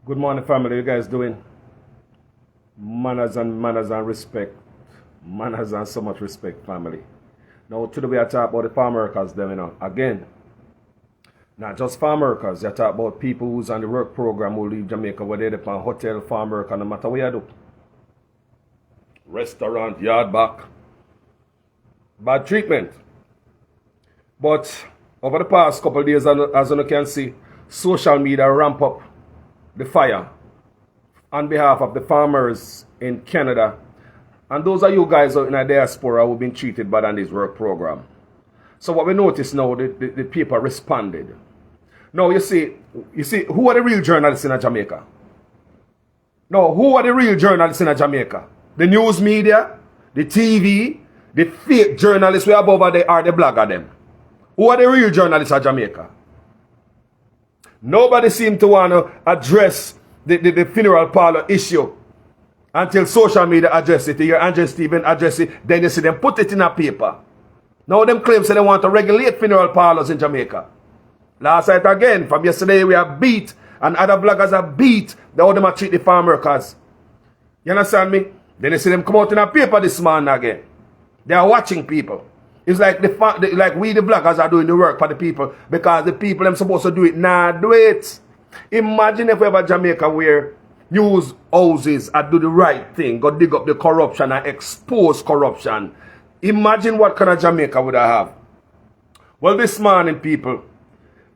Good morning, family. You guys doing? Manners and respect. Manners and so much respect, family. Now, today we are talking about the farm workers, them, Again, not just farm workers. You talk about people who's on the work program who leave Jamaica, where they depend on hotel, farm work, no matter what you do. Restaurant, yard back. Bad treatment. But over the past couple of days, as you can see, social media ramp up the fire on behalf of the farmers in Canada. And those are you guys out in the diaspora who've been treated bad on this work program. So what we notice now, the people responded. Now you see, who are the real journalists in Jamaica? No, who are the real journalists in Jamaica? The news media, the TV, the fake journalists we have over there are the blogger them. Who are the real journalists in Jamaica? Nobody seemed to want to address the funeral parlor issue until social media address it. Your Andrew Stephen address it, then you see them put it in a paper. Now them claims they want to regulate funeral parlors in Jamaica. Last night again, from yesterday we are beat, and other bloggers are beat, how them treat the farm workers. You understand me? Then you see them come out in a paper this morning again. They are watching people. It's like like we the bloggers are doing the work for the people, because the people them supposed to do it, do it. Imagine if we have a Jamaica where news houses are do the right thing, go dig up the corruption and expose corruption. Imagine what kind of Jamaica would I have. Well, this morning, people,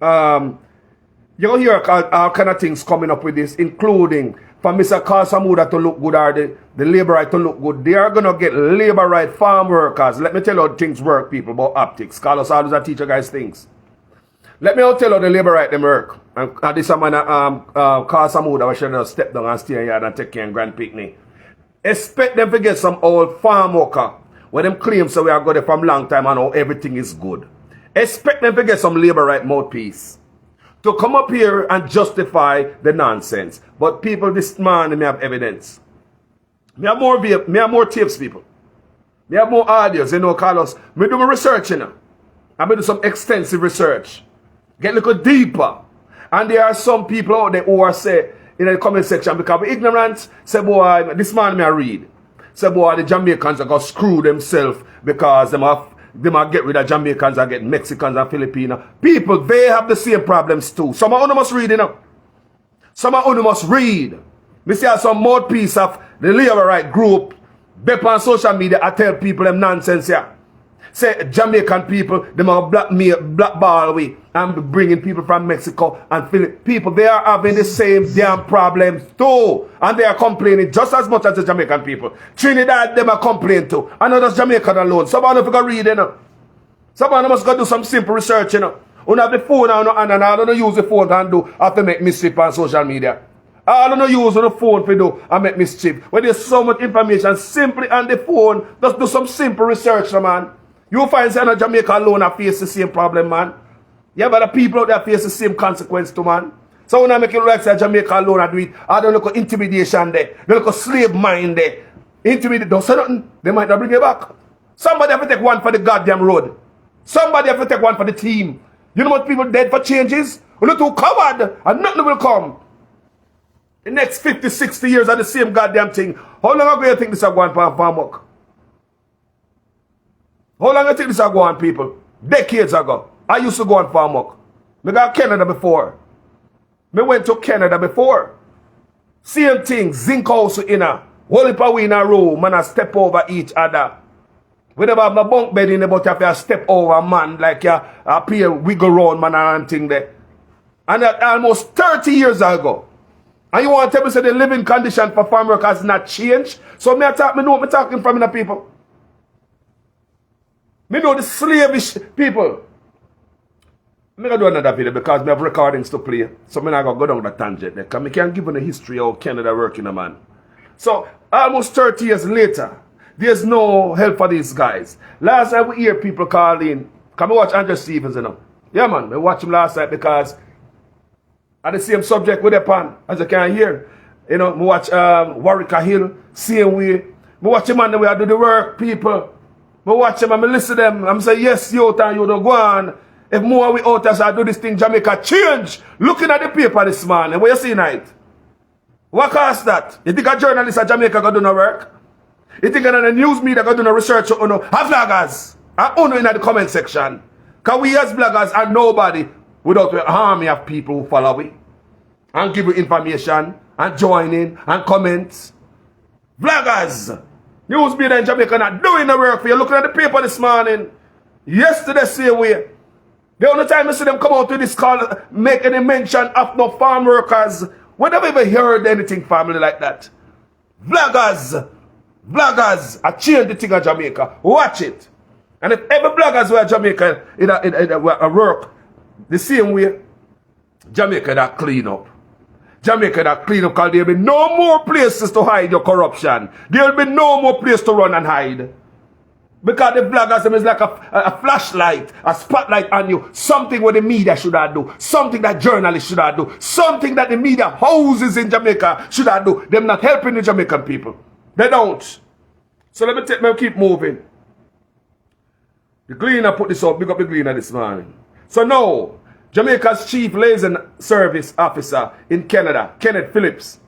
you hear all kind of things coming up with this, including for Mr. Carlos to look good or the labor right to look good. They are going to get labor right farm workers. Let me tell you how things work, people, about optics. Carlos always a teacher guys things. Let me tell you the labor right them work. And this man, Carlos was should step down and stay in yard and take care of great-grand-pickney. Expect them to get some old farm worker where them claim so we are going from long time and how everything is good. Expect them to get some labor right mouthpiece to come up here and justify the nonsense. But people, this man, may have evidence. Me have more tapes, people. Me have more audios, Carlos. Me do my research, I do some extensive research. Get a little deeper. And there are some people out there who are say in the comment section, because we're ignorant, say, boy, this man may read. Say, boy, the Jamaicans are going to screw themselves because they might get rid of Jamaicans and get Mexicans and Filipinos. People, they have the same problems too. Some of them must read, Some of them must read. Me see some mouthpiece of the labor right group, Bep on social media, I tell people them nonsense here. Say Jamaican people, they might blackball away and bringing people from Mexico and Philippines. People, they are having the same damn problems too. And they are complaining just as much as the Jamaican people. Trinidad, they are complaining too. And not just Jamaican alone. Somebody must go read, Somebody must go do some simple research, You have the phone and I don't use the phone and do after make mischief on social media. I don't use the phone to do and make mischief. When there's so much information simply on the phone, just do some simple research, man. You find that Jamaica alone are face the same problem, man. Yeah, but the people out there face the same consequence too, man. So when I make it look like Jamaica alone I do it, I don't look at intimidation there. They look at slave mind there. Intimidate, don't say nothing. They might not bring you back. Somebody have to take one for the goddamn road. Somebody have to take one for the team. You know what people dead for changes? We're too covered and nothing will come. The next 50, 60 years are the same goddamn thing. How long ago you think this is going for farm work? How long you think this is going, people? Decades ago. I used to go on farm work. I got Canada before. I went to Canada before. Same thing, zinc house in a whole heap of we in a room, man, I step over each other. We never have no bunk bed in there, but you have to step over, man, like you appear wiggle round, man, and thing there. And that almost 30 years ago. And you want to tell me say the living condition for farm work has not changed? So me know what I'm talking from the people. Me know the slavish people. I'm going to do another video because I have recordings to play. So I'm not going to go down the tangent there. Because I can't give you the history of Canada working, man. So almost 30 years later, there's no help for these guys. Last night we hear people calling. Come and watch Andrew Stevens, Yeah, man. I watched him last night because at the same subject with the pan, as you can hear. I watch Warwick Hill, same way. I watch him and the way I do the work, people. I watch them and I listen to them. I'm saying, yes, you don't go on. If more we out as I do this thing, Jamaica change. Looking at the paper this morning, what you see tonight? What cost that? You think a journalist at Jamaica got do no work? You think a news media got do no research on have bloggers? And uno in the comment section. Because we as bloggers are nobody without an army of people who follow we. And give you information and join in and comments. Vloggers, news media in Jamaica not doing the work for you. Looking at the paper this morning. Yesterday, same way. The only time I see them come out to this call, make any mention of no farm workers. When have you ever heard anything family like that? Vloggers, I change the thing in Jamaica. Watch it. And if every bloggers were Jamaica in a work the same way, Jamaica that clean up. Jamaica that clean up because there will be no more places to hide your corruption. There will be no more place to run and hide. Because the bloggers is like a flashlight, a spotlight on you. Something what the media should have do. Something that journalists should have do. Something that the media houses in Jamaica should have do. Them not helping the Jamaican people. They don't. So let me keep moving. The Gleaner put this up. Big up the Gleaner this morning. So now, Jamaica's Chief Liaison Service Officer in Canada, Kenneth Phillips,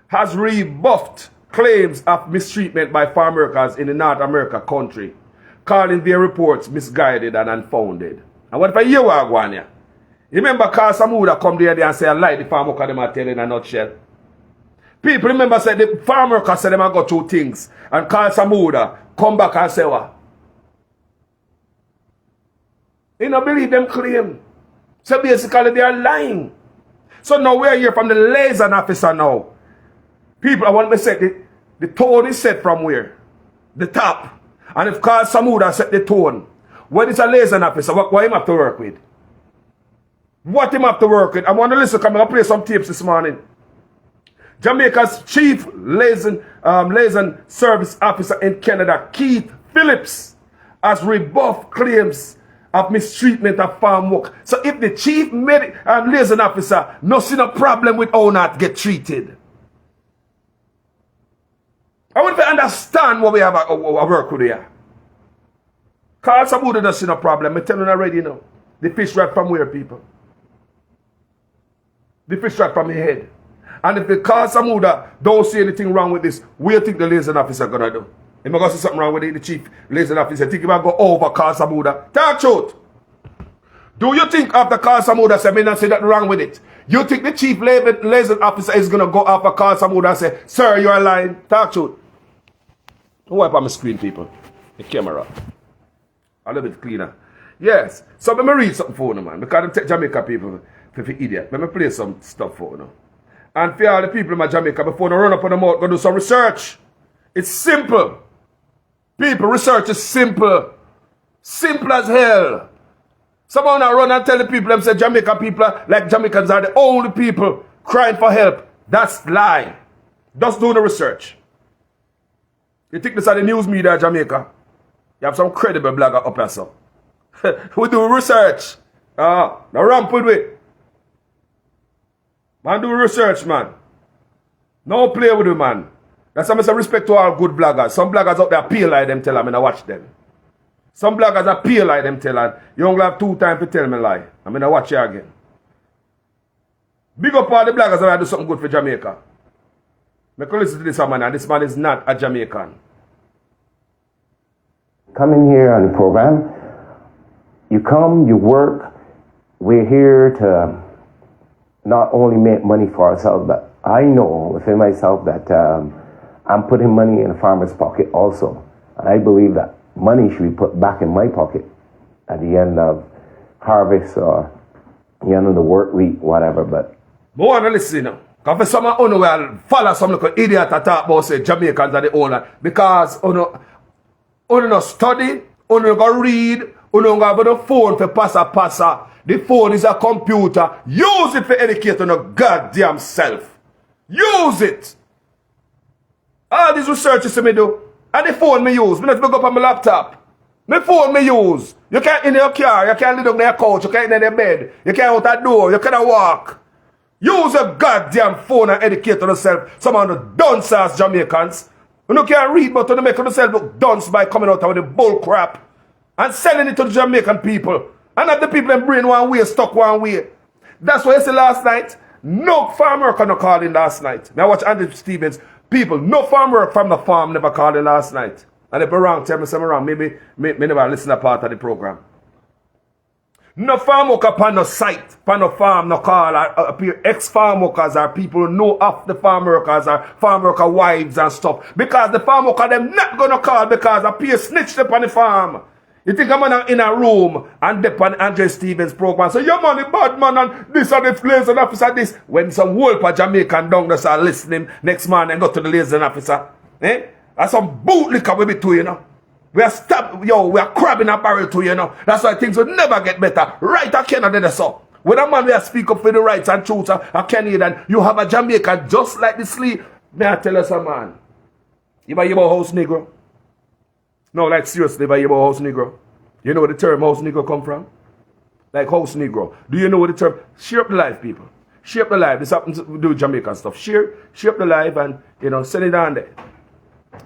has rebuffed claims of mistreatment by farm workers in the North America country, calling their reports misguided and unfounded. And what if I hear Wagwan here? You remember Carl Samuda come there and say, I like the farm worker them are telling in a nutshell. People remember say the farm workers said them have got two things. And Carl Samuda come back and say what? You don't believe them claim. So basically they are lying. So now we're here from the liaison officer now. People, I want to say the tone is set from where? The top. And if Carl Samuda set the tone, what is a liaison officer? What him have to work with? What him have to work with? I want to listen, come and play some tapes this morning. Jamaica's Chief Liaison Service Officer in Canada, Keith Phillips, has rebuffed claims of mistreatment of farm work. So if the Chief Liaison Officer no see no problem with how not get treated, I want to understand what we have a work with here. Carl Samuda doesn't see no problem. I'm telling you already now. The fish right from where, people? The fish right from your head. And if the Carl Samuda don't see anything wrong with this, what do you think the liaison officer gonna do? If I go see something wrong with the Chief Liaison Officer, think he might go over Carl Samuda. Tell truth. Do you think after Carl Samuda say, me not say that wrong with it? You think the Chief Liaison Officer is gonna go after Carl Samuda and say, sir, you're lying? Tell truth. Don't wipe on my screen, people. The camera. A little bit cleaner. Yes. So let me read something for you, man. Because I'm take Jamaica people for idiot. Let me play some stuff for you. And for all the people in Jamaica, before they run up on the mouth, go do some research. It's simple. People, research is simple. Simple as hell. Someone now run and tell the people, them say Jamaica people, like Jamaicans are the only people crying for help. That's lie. Just do the research. You think this are the news media in Jamaica? You have some credible blogger up here, so. We do research. Now ramp with it. Man, do research, man. No play with it, man. That's why I say respect to all good bloggers. Some bloggers out there appeal like them tell, I mean, I watch them. Some bloggers appeal like them tell, and you only have 2 times to tell me lie. I mean, I watch you again. Big up all the bloggers that do something good for Jamaica. Make you listen to this man, and this man is not a Jamaican. Coming here on the program, you come, you work. We're here to not only make money for ourselves, but I know within myself that I'm putting money in a farmer's pocket also. And I believe that money should be put back in my pocket at the end of harvest or the end of the work week, whatever. But I want to listen now. Because for someone who will follow some little idiot that talk about say Jamaicans are the owner. Because you no study, you no go read, you no go have the phone for passa. The phone is a computer. Use it for educating your goddamn self. Use it. All these researches me do. And the phone me use. Me not go up on my laptop. My phone me use. You can't in your car. You can't live on your couch. You can't in your bed. You can't out that door. You cannot walk. Use a goddamn phone and educate yourself. Some of the dunce-ass Jamaicans. You can't read, but you make yourself look dunce by coming out with the bull crap and selling it to the Jamaican people. And not the people in brain one way, stuck one way. That's why I said last night, No farm worker no call in last night. Now watch Andy Stevens. People, no farm work from the farm never called in last night. And if I'm wrong, tell me something wrong. Maybe me never listen to part of the program. No farm worker upon no site, upon no farm, no call, appear ex-farm workers or people who know of the farm workers or farm worker wives and stuff. Because the farm worker, them not gonna call because appear snitched upon the farm. You think I'm in a room and dip on Andre Stevens program. So your money bad man and this and the liaison officer this. When some wolf of Jamaican down there start listening next man and go to the liaison officer. Eh? That's some bootlicker we be to, you know. We are crabbing a barrel to, you know. That's why things will never get better. Right or Canada, so. When a man will speak up for the rights and truth of Canadian, you have a Jamaica just like the sleep. May I tell you some man? You buy your house Negro? No, like seriously, buy your house Negro. You know where the term house Negro come from? Like house Negro. Do you know what the term? Share up the life, people. Share up the life. This happens to do with Jamaican stuff. Share up the life and, you know, send it down there.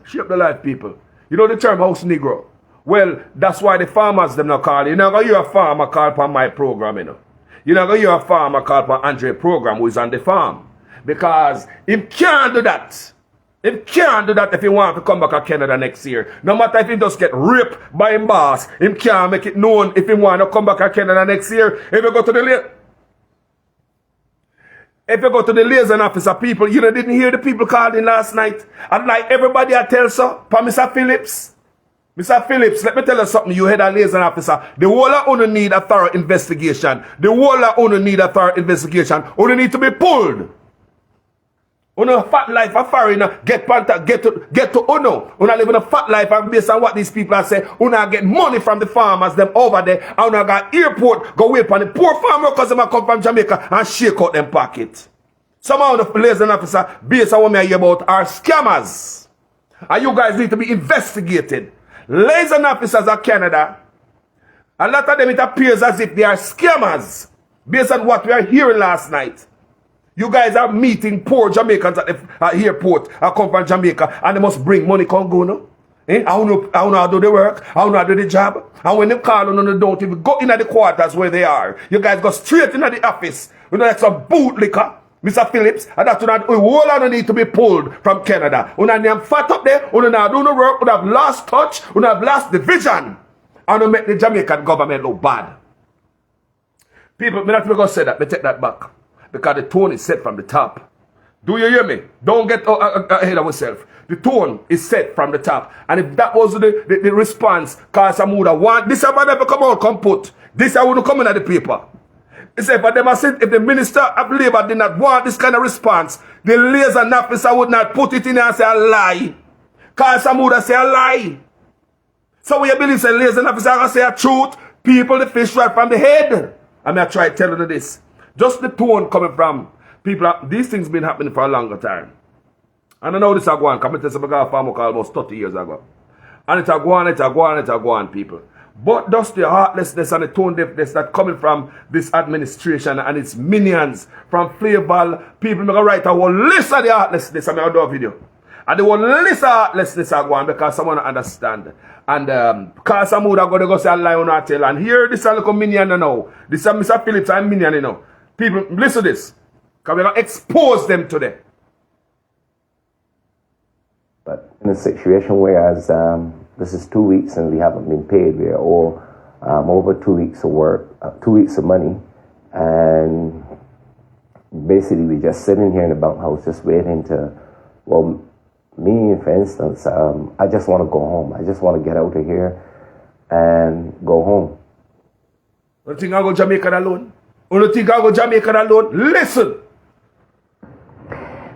Share up the life, people. You know the term house Negro? Well, that's why the farmers them not call. You're not going to hear a farmer call upon my program, you know. You're not going to hear a farmer call upon Andre program who is on the farm. Because he can't do that. He can't do that if he want to come back to Canada next year. No matter if he just get ripped by him boss, he can't make it known if he want to come back to Canada next year. If you go to the liaison officer, people, you know, didn't hear the people called in last night. And like everybody I tell so, for Mr. Phillips. Mr. Phillips, let me tell you something, you head a liaison officer. The whole of only need a thorough investigation. The whole of only need a thorough investigation. Only need to be pulled. Uno fat life a foreigner get to Uno. Uno live in a fat life and based on what these people are saying, Uno get money from the farmers them over there. And Uno got airport go wait on the poor farm workers them come from Jamaica and shake out them pocket. Some of the liaison officer based on what I hear about are scammers. And you guys need to be investigated. Liaison officers of Canada, a lot of them it appears as if they are scammers based on what we are hearing last night. You guys are meeting poor Jamaicans at the airport. I come from Jamaica and they must bring money come go no. I don't know how to do the work. I don't know how to do the job. And when they call on they don't even go into the quarters where they are. You guys go straight into the office. You know like some bootlicker, Mr. Phillips. And that's what all of them need to be pulled from Canada. When I'm fat up there, when I do the work, when I've lost touch, when I've lost the vision. And to make the Jamaican government look bad. People, I'm not going to say that. They take that back. Because the tone is set from the top. Do you hear me? Don't get ahead of yourself. The tone is set from the top. And if that was the response, because some would have want, this I never come out, come put. This I would come in at the paper. He said, but if the Minister of Labour did not want this kind of response, the liaison officer would not put it in and say a lie. Because some would have say a lie. So we believe the liaison officer going to say a truth, people the fish right from the head. I'm going to try telling you this. Just the tone coming from people, these things been happening for a longer time. And I know this is going on, because I got a farmer almost 30 years ago. And it's a go on, people. But just the heartlessness and the tone deafness that coming from this administration and its minions, from Flavor, people make a write a whole list of the heartlessness. I'm going to do a video. And the whole list of heartlessness are going because someone understand. And because some would have got to go say a lie on our tail. And here, this is a little minion now. This is Mr. Phillips and minion, you know. People, listen to this. Because we're going to expose them today. But in a situation whereas this is 2 weeks and we haven't been paid, we are all over 2 weeks of work, 2 weeks of money. And basically we're just sitting here in the bunkhouse just waiting to, well, me, for instance, I just want to go home. I just want to get out of here and go home. Don't think I'll go Jamaica alone? Don't think I'll go Jamaica alone? Listen!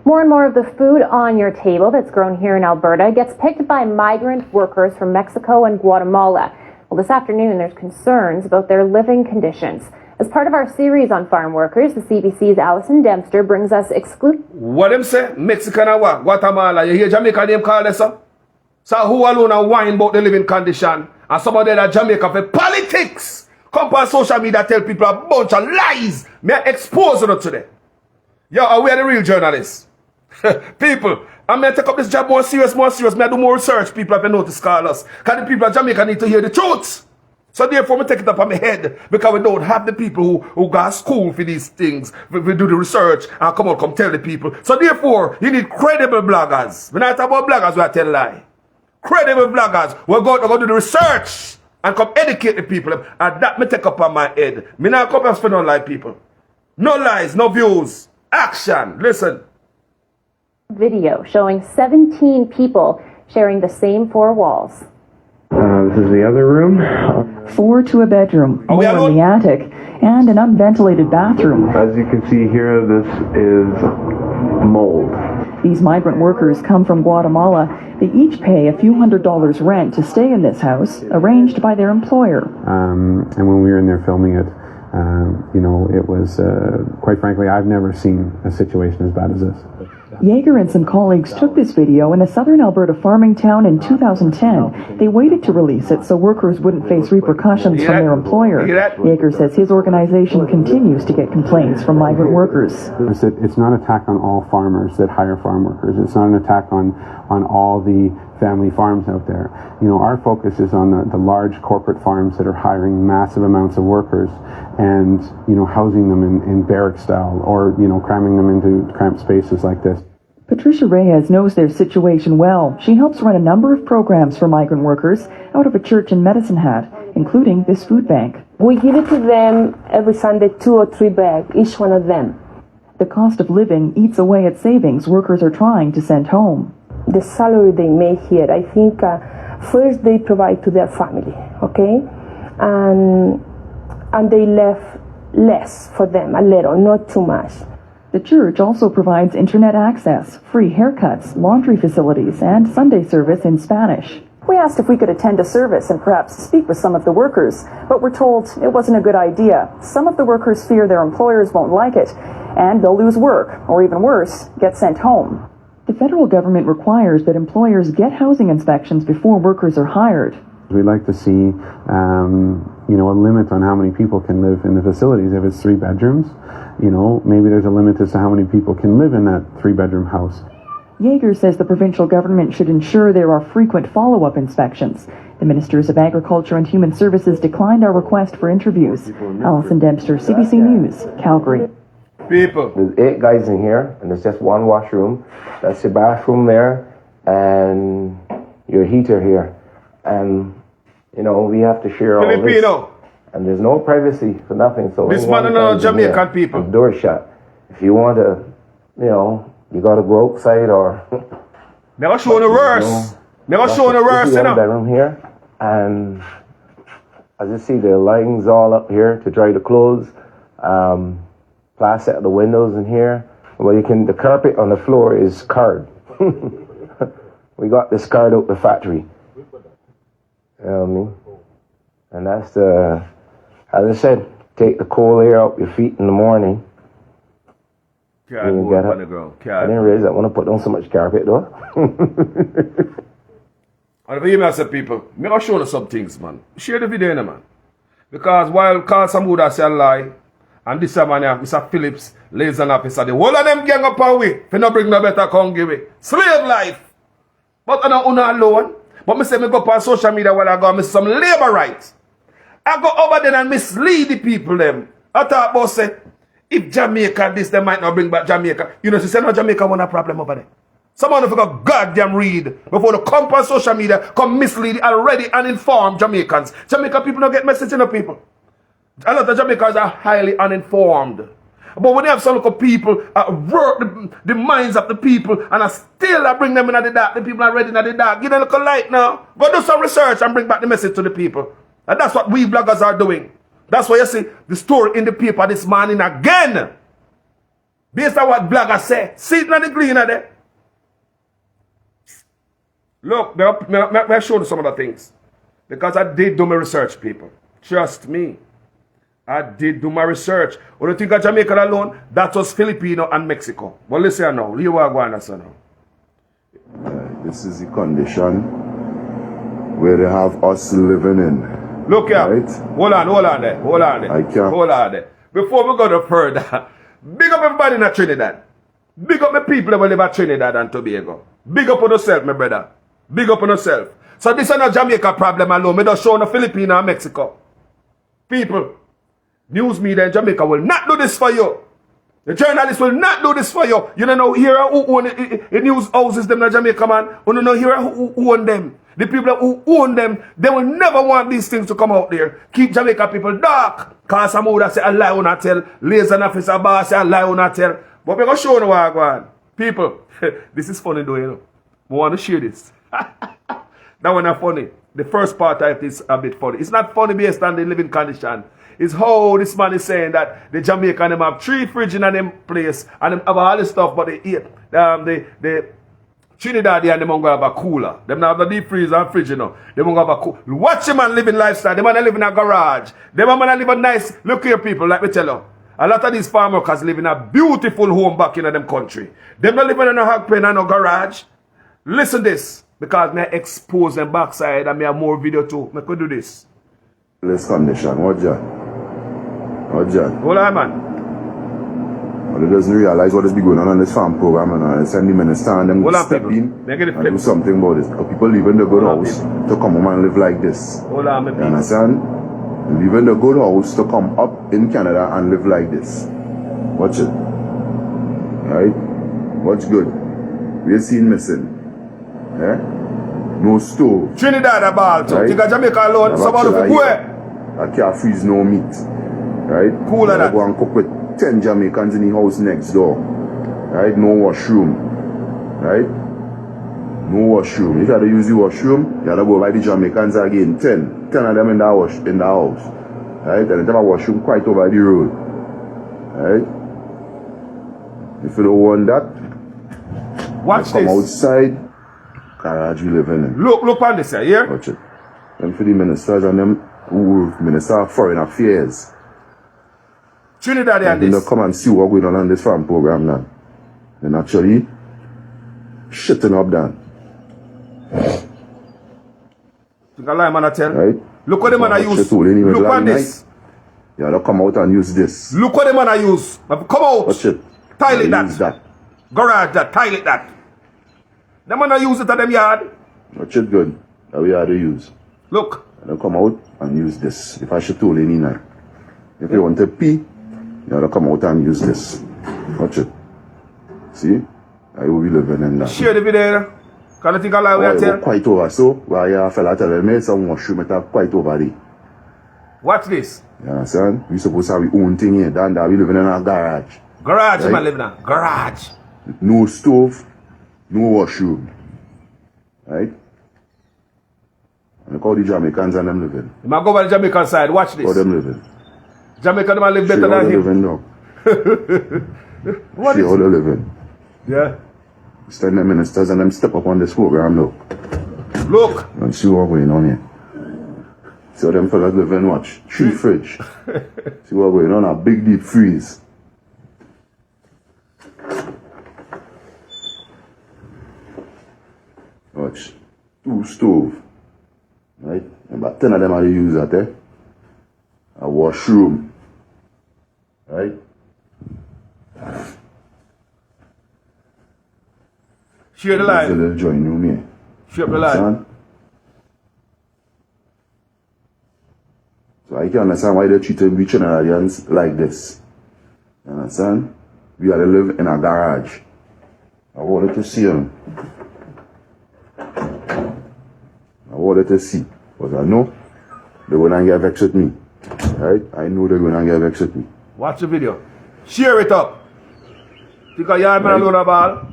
More and more of the food on your table that's grown here in Alberta gets picked by migrant workers from Mexico and Guatemala. Well, this afternoon there's concerns about their living conditions. As part of our series on farm workers, the CBC's Alison Dempster brings us exclusive... What them say? Mexican and what? Guatemala. You hear Jamaica name call this up? So who alone are whining about the living condition? And some of them are Jamaica for politics. Come on social media tell people a bunch of lies. May I expose them today. Yo, are we the real journalists? People, I'm going to take up this job more serious. May I do more research, people, if you notice, Carlos. Because the people of Jamaica need to hear the truth. So therefore, we take it up on my head because we don't have the people who got school for these things. We do the research and come tell the people. So therefore, you need credible bloggers. We're not talking about bloggers who tell lie. Credible bloggers. We're going to do the research and come educate the people. And that me take up on my head. Me not come and spend no lie, people. No lies, no views. Action. Listen. Video showing 17 people sharing the same 4 walls. This is the other room. 4 to a bedroom, Are we more in alone? the attic, and an unventilated bathroom. As you can see here, this is mold. These migrant workers come from Guatemala. They each pay a few $100s rent to stay in this house, arranged by their employer. And when we were in there filming it, it was, quite frankly, I've never seen a situation as bad as this. Yeager and some colleagues took this video in a southern Alberta farming town in 2010. They waited to release it so workers wouldn't face repercussions from their employer. Yeager says his organization continues to get complaints from migrant workers. It's not an attack on all farmers that hire farm workers. It's not an attack on all the family farms out there. Our focus is on the large corporate farms that are hiring massive amounts of workers and, housing them in barrack style or, cramming them into cramped spaces like this. Patricia Reyes knows their situation well. She helps run a number of programs for migrant workers out of a church in Medicine Hat, including this food bank. We give it to them every Sunday, 2 or 3 bags, each one of them. The cost of living eats away at savings workers are trying to send home. The salary they make here, I think first they provide to their family, okay? And they left less for them, a little, not too much. The church also provides internet access, free haircuts, laundry facilities, and Sunday service in Spanish. We asked if we could attend a service and perhaps speak with some of the workers, but we're told it wasn't a good idea. Some of the workers fear their employers won't like it, and they'll lose work, or even worse, get sent home. The federal government requires that employers get housing inspections before workers are hired. We'd like to see, a limit on how many people can live in the facilities. If it's 3 bedrooms, maybe there's a limit as to how many people can live in that 3-bedroom house. Yeager says the provincial government should ensure there are frequent follow-up inspections. The Ministers of Agriculture and Human Services declined our request for interviews. Alison Dempster, CBC News, Calgary. People. There's 8 guys in here, and there's just one washroom. That's your bathroom there, and your heater here. And, we have to share all Filipino. this. And there's no privacy for nothing. So This man and all Jamaican people. The door shut. If you want to, you got to go outside or... Never show the worst. Never show the worst, This is the bedroom here, and as you see, the lines all up here to dry the clothes. Plastic at the windows in here. Well, the carpet on the floor is card. We got this card out the factory. You know what I mean? And that's as I said, take the cold air out your feet in the morning. When you get up. I didn't realize I want to put down so much carpet though. And for you, I say, people, me gonna show you some things, man. Share the video, man. Because while Carl Samuda say a lie, and this man here, Mr. Phillips, liaison officer, the whole of them gang up our way. If you not bring no better, come give it. Slave life. But I don't own alone. But me say me go up on social media while I go and miss some labor rights. I go over there and mislead the people them. I thought about say, if Jamaica this, they might not bring back Jamaica. She said no, Jamaica want a problem over there. Someone who forgot goddamn read before they come on social media, come mislead already uninformed Jamaicans. Jamaica people don't get message in the people. A lot of Jamaicans are highly uninformed. But when they have some local people work the minds of the people and I still bring them in the dark, the people are ready in the dark. Give them a little light now. Go do some research and bring back the message to the people. And that's what we bloggers are doing. That's why you see the story in the paper this morning again. Based on what bloggers say. See it in the green there. Look, I'll show you some of the things. Because I did do my research, people. Trust me. I did do my research. When you think of Jamaica alone, that was Filipino and Mexico. But listen now, leave Wagwan now. This is the condition where they have us living in. Look here. Right? Hold on there. I can't. Hold on there. Before we go no further, big up everybody in Trinidad. Big up the people that live in Trinidad and Tobago. Big up on yourself, my brother. Big up on yourself. So this is not Jamaica problem alone. Me just show the Filipino and Mexico. People, news media in Jamaica will not do this for you. The journalists will not do this for you. You don't know here who own the news houses them in Jamaica, man. You don't know here who own them. The people who own them, they will never want these things to come out there. Keep Jamaica people dark. Cause some would say a lie on a tell. Liaison officer boss say a lie on a tell. But we're going to show you what Wagwan. People, this is funny though, you know. We want to share this. That one not funny. The first part of it is a bit funny. It's not funny based on the living condition. It's how this man is saying that the Jamaican them have 3 fridges in them place and them have all this stuff, but the Trinidad and them going to have a cooler. Them not have the deep freezer and fridge, you know. They going to have a cooler. Watch them man living lifestyle. Them man live in a garage. Them man live a nice, look here people, like me tell you. A lot of these farm workers live in a beautiful home back in them country. Them not living in a hog pen and no garage. Listen this. Because me expose them backside and me have more video too. Me could do this. This condition, what John? What John? Hold on, man. Well, they doesn't realize what is going on this farm program and send the minister and them Hold on, step people. in Make it and do something about it. Because people leaving the good house to come home and live like this. Hold on, me you understand? Leaving the good house to come up in Canada and live like this. Watch it. Right? What's good? We're seen missing. Yeah? No stove. Trinidad about right? You got Jamaica alone, somebody for go. I can't freeze no meat. Right? Cool like that. Go and cook with 10 Jamaicans in the house next door. Right? No washroom. Right? No washroom. If you had to use the washroom, you had to go by the Jamaicans again. 10 of them in the house. Right? And they have a washroom quite over the road. Right? If you don't want that, watch come this. Outside. Garage we live in. Look on this here, yeah? Watch it. And for the ministers and them who Minister of Foreign Affairs. Trinidad and this. They come and see what's going on this farm program now. Then actually shitting up down. Think I lie, man, I tell. Right? Look what the man I use. Look on this. Yeah, they'll come out and use this. Look what the man I use. Come out. Watch it. Toilet that. Garage that. Toilet that. The man I use it at them yard. Watch it good. That we had to use. Look. And they'll come out and use this. If I should told any night. If you want to pee, they'll come out and use this. Watch it. See? I will be living in that. Share the video. Can you think I lie with you? Quite over so. Why a fella telling me some washroom it have quite over there. Watch this. You understand? We supposed to have our own thing here. That we living in a garage. Garage, right? Man living in a garage. No stove, no washroom. Right? And look how the Jamaicans and them living. You might go by the Jamaican side. Watch this. How them living. Jamaican man live better than him. Living now. What See is how they living. Yeah. Stand them ministers and them step up on this program now. Look. And see what's going on here. See how them fellas living, watch. 3 fridge. See what's going on, a big deep freeze. Watch. 2 stove. Right? About 10 of them are the use that, eh? A washroom. Right? Share the line. There's a little join room here. Share the line. So I can understand why they treat we Trinidadians like this. You understand? We had to live in a garage. I wanted to see them. I wanted to see. But I know they're going to get vexed with me. Right? I know they're going to get vexed with me. Watch the video. Share it up. Think a yard man alone a ball.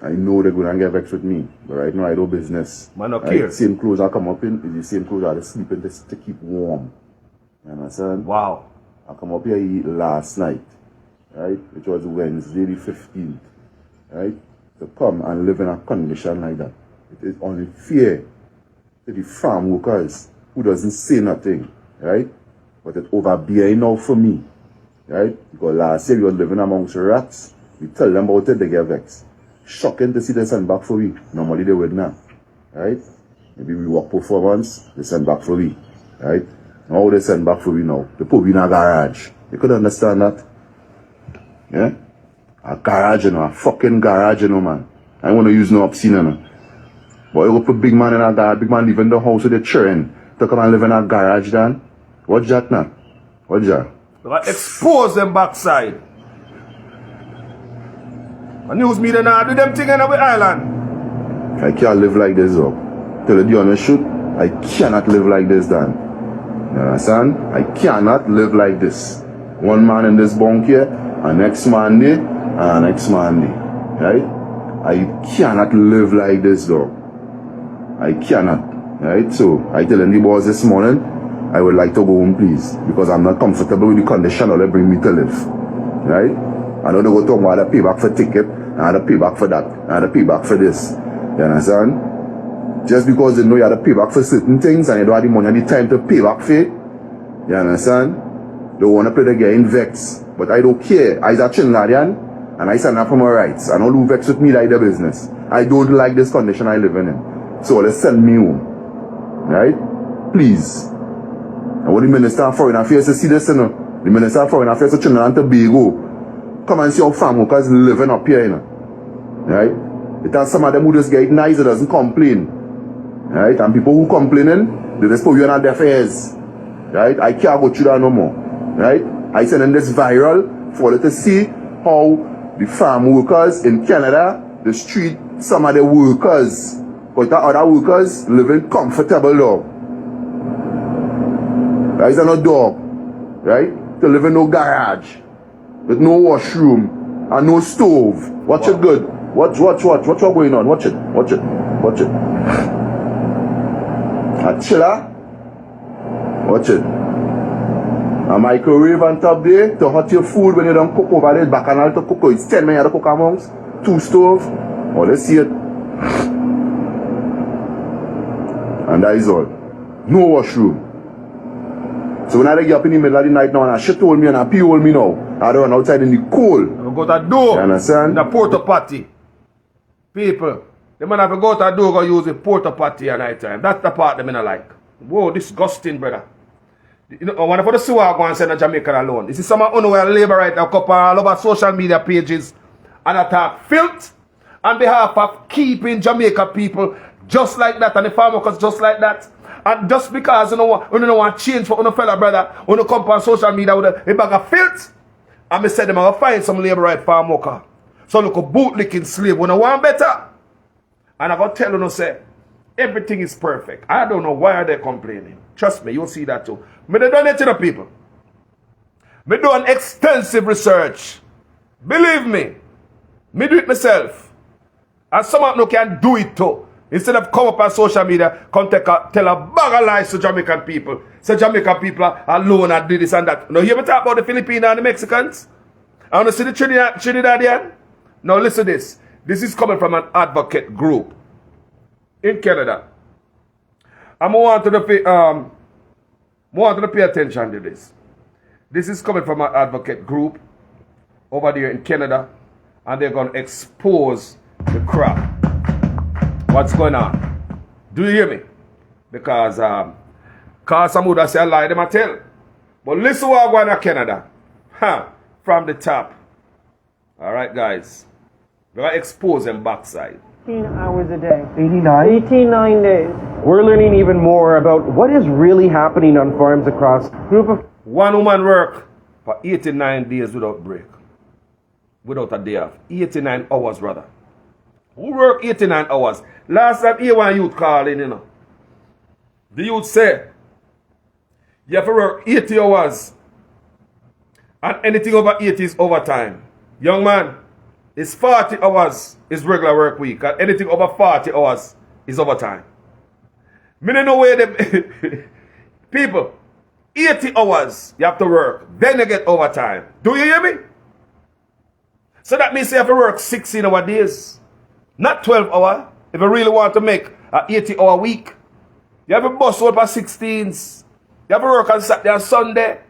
I know they're going to get vexed with me. But right now I do business. Man, not right? care. Same clothes I come up in is the same clothes I sleep in to keep warm. You understand? Wow. I come up here last night. Right? Which was Wednesday the 15th. Right? To come and live in a condition like that. It is only fair to the farm workers who doesn't say nothing. Right? But it's overbearing now for me. Right? Because last year we were living amongst rats. We tell them about it, they get vexed. Shocking to see they send back for we. Normally they would not. Right? Maybe we work performance, they send back for we. Right? Now they send back for we now. They put we in a garage. You could understand that? Yeah? A garage, you know, a fucking garage, you know, man. I don't want to use no obscene, you know. But you go put big man in a garage, big man live in the house with the children to come and live in a garage, Dan. What's that now? What's that? Expose them backside. The news media now do them thing in the island. I can't live like this, though. Tell you the honest truth, I cannot live like this, Dan. You understand? I cannot live like this. One man in this bunk here, and next man there, and next man there. Right? I cannot live like this, though. I cannot. Right? So, I telling the boss this morning, I would like to go home, please. Because I'm not comfortable with the condition that they bring me to live. Right? I don't go talk about the payback for ticket, and the payback for that, and the payback for this. You understand? Just because they know you have to pay back for certain things and you don't have the money and the time to pay back for it. You understand? They want to play the game vex. But I don't care. I'm a Trinidadian and I stand up for my rights. And all who vex with me like the business. I don't like this condition I live in. So let's send me home. Right? Please. And what the Minister of Foreign Affairs to see this, you know? The Minister of Foreign Affairs to Trinidad and Tobago. Come and see how farm workers living up here, you know? Right? It has some of them who just get nice, it doesn't complain. Right? And people who complaining, they just put you on their affairs. Right? I can't go through that no more. Right? I sending this viral for you to see how the farm workers in Canada, they treat some of the workers. But the other workers living comfortable now. Right? They're not dog. Right? They live in no garage. With no washroom. And no stove. Watch it good. Watch what's going on. Watch it. A chiller. Watch it. A microwave on top there to hot your food when you don't cook over there. Bacchanal to cook. It's 10 men you have to cook amongst. 2 stove. Oh, let's see it. And that is all. No washroom. So when I get up in the middle of the night now and she told me and a pee hold me now, I run outside in the cold. I go to the door. You understand? In the porta potty. People, the man have to go to the door go use the porta potty at night time. That's the part them I like. Whoa, disgusting, brother. You know, I want to put the sewer go and send a Jamaica alone. This is some unaware labor right now come all over social media pages and attack filth on behalf of keeping Jamaica people just like that and the farm workers just like that. And just because you don't want change for your fellow brother, you come on social media with a bag of filth, and I said them I find some labor right farm worker. So look a bootlicking slave when I want better. And I got tell you say everything is perfect. I don't know why they're complaining. Trust me, you'll see that too. Me they done it to the people. Me do an extensive research. Believe me. Me do it myself. And some of you can do it too. Instead of come up on social media, come tell a bag of lies to Jamaican people. Say Jamaican people are alone and do this and that. Now hear me talk about the Filipinos and the Mexicans? I want to see the Trinidadian. Now listen to this. This is coming from an advocate group in Canada. I want to pay attention to this. This is coming from an advocate group over there in Canada, and they're going to expose the crap. What's going on? Do you hear me? Because some would say I lie, them I tell. But listen what I'm going to Canada. From the top. Alright guys. We're going to expose them backside. 18 hours a day. 89? 89 days. We're learning even more about what is really happening on farms across. One woman work for 89 days without break. Without a day off. 89 hours, brother. Who work 89 hours? Last time here one youth call in, you know. The youth say, you have to work 80 hours. And anything over 80 is overtime. Young man, it's 40 hours is regular work week. And anything over 40 hours is overtime. Me don't know where them people, 80 hours you have to work. Then you get overtime. Do you hear me? So that means you have to work 16-hour days. Not 12 hours. If you really want to make an 80-hour week. You have a bus out for 16s. You have to work on Saturday and Sunday.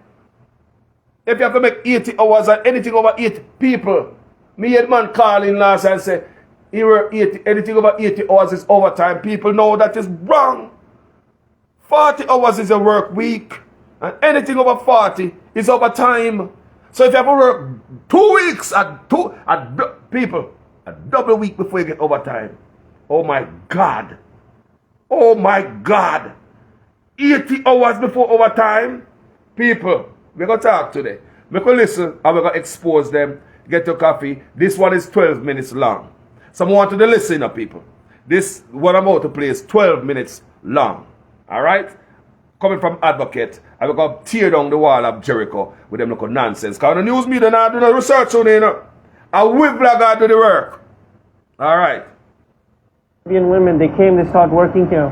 If you have to make 80 hours and anything over 80 people. Me had man calling last and say, he work 80, anything over 80 hours is overtime. People know that is wrong. 40 hours is a work week. And anything over 40 is overtime. So if you have to work 2 weeks people, a double week before you get overtime. Oh my God. Oh my God. 80 hours before overtime. People, we're going to talk today. We're going to listen and we're going to expose them. Get your coffee. This one is 12 minutes long. Some want to listen to people. This, what I'm about to play is 12 minutes long. Alright? Coming from Advocate, and we're going to tear down the wall of Jericho with them local nonsense. Because the news media now do no research on it, you know. And we vlogger do the work. Alright. Women, they came, they start working here.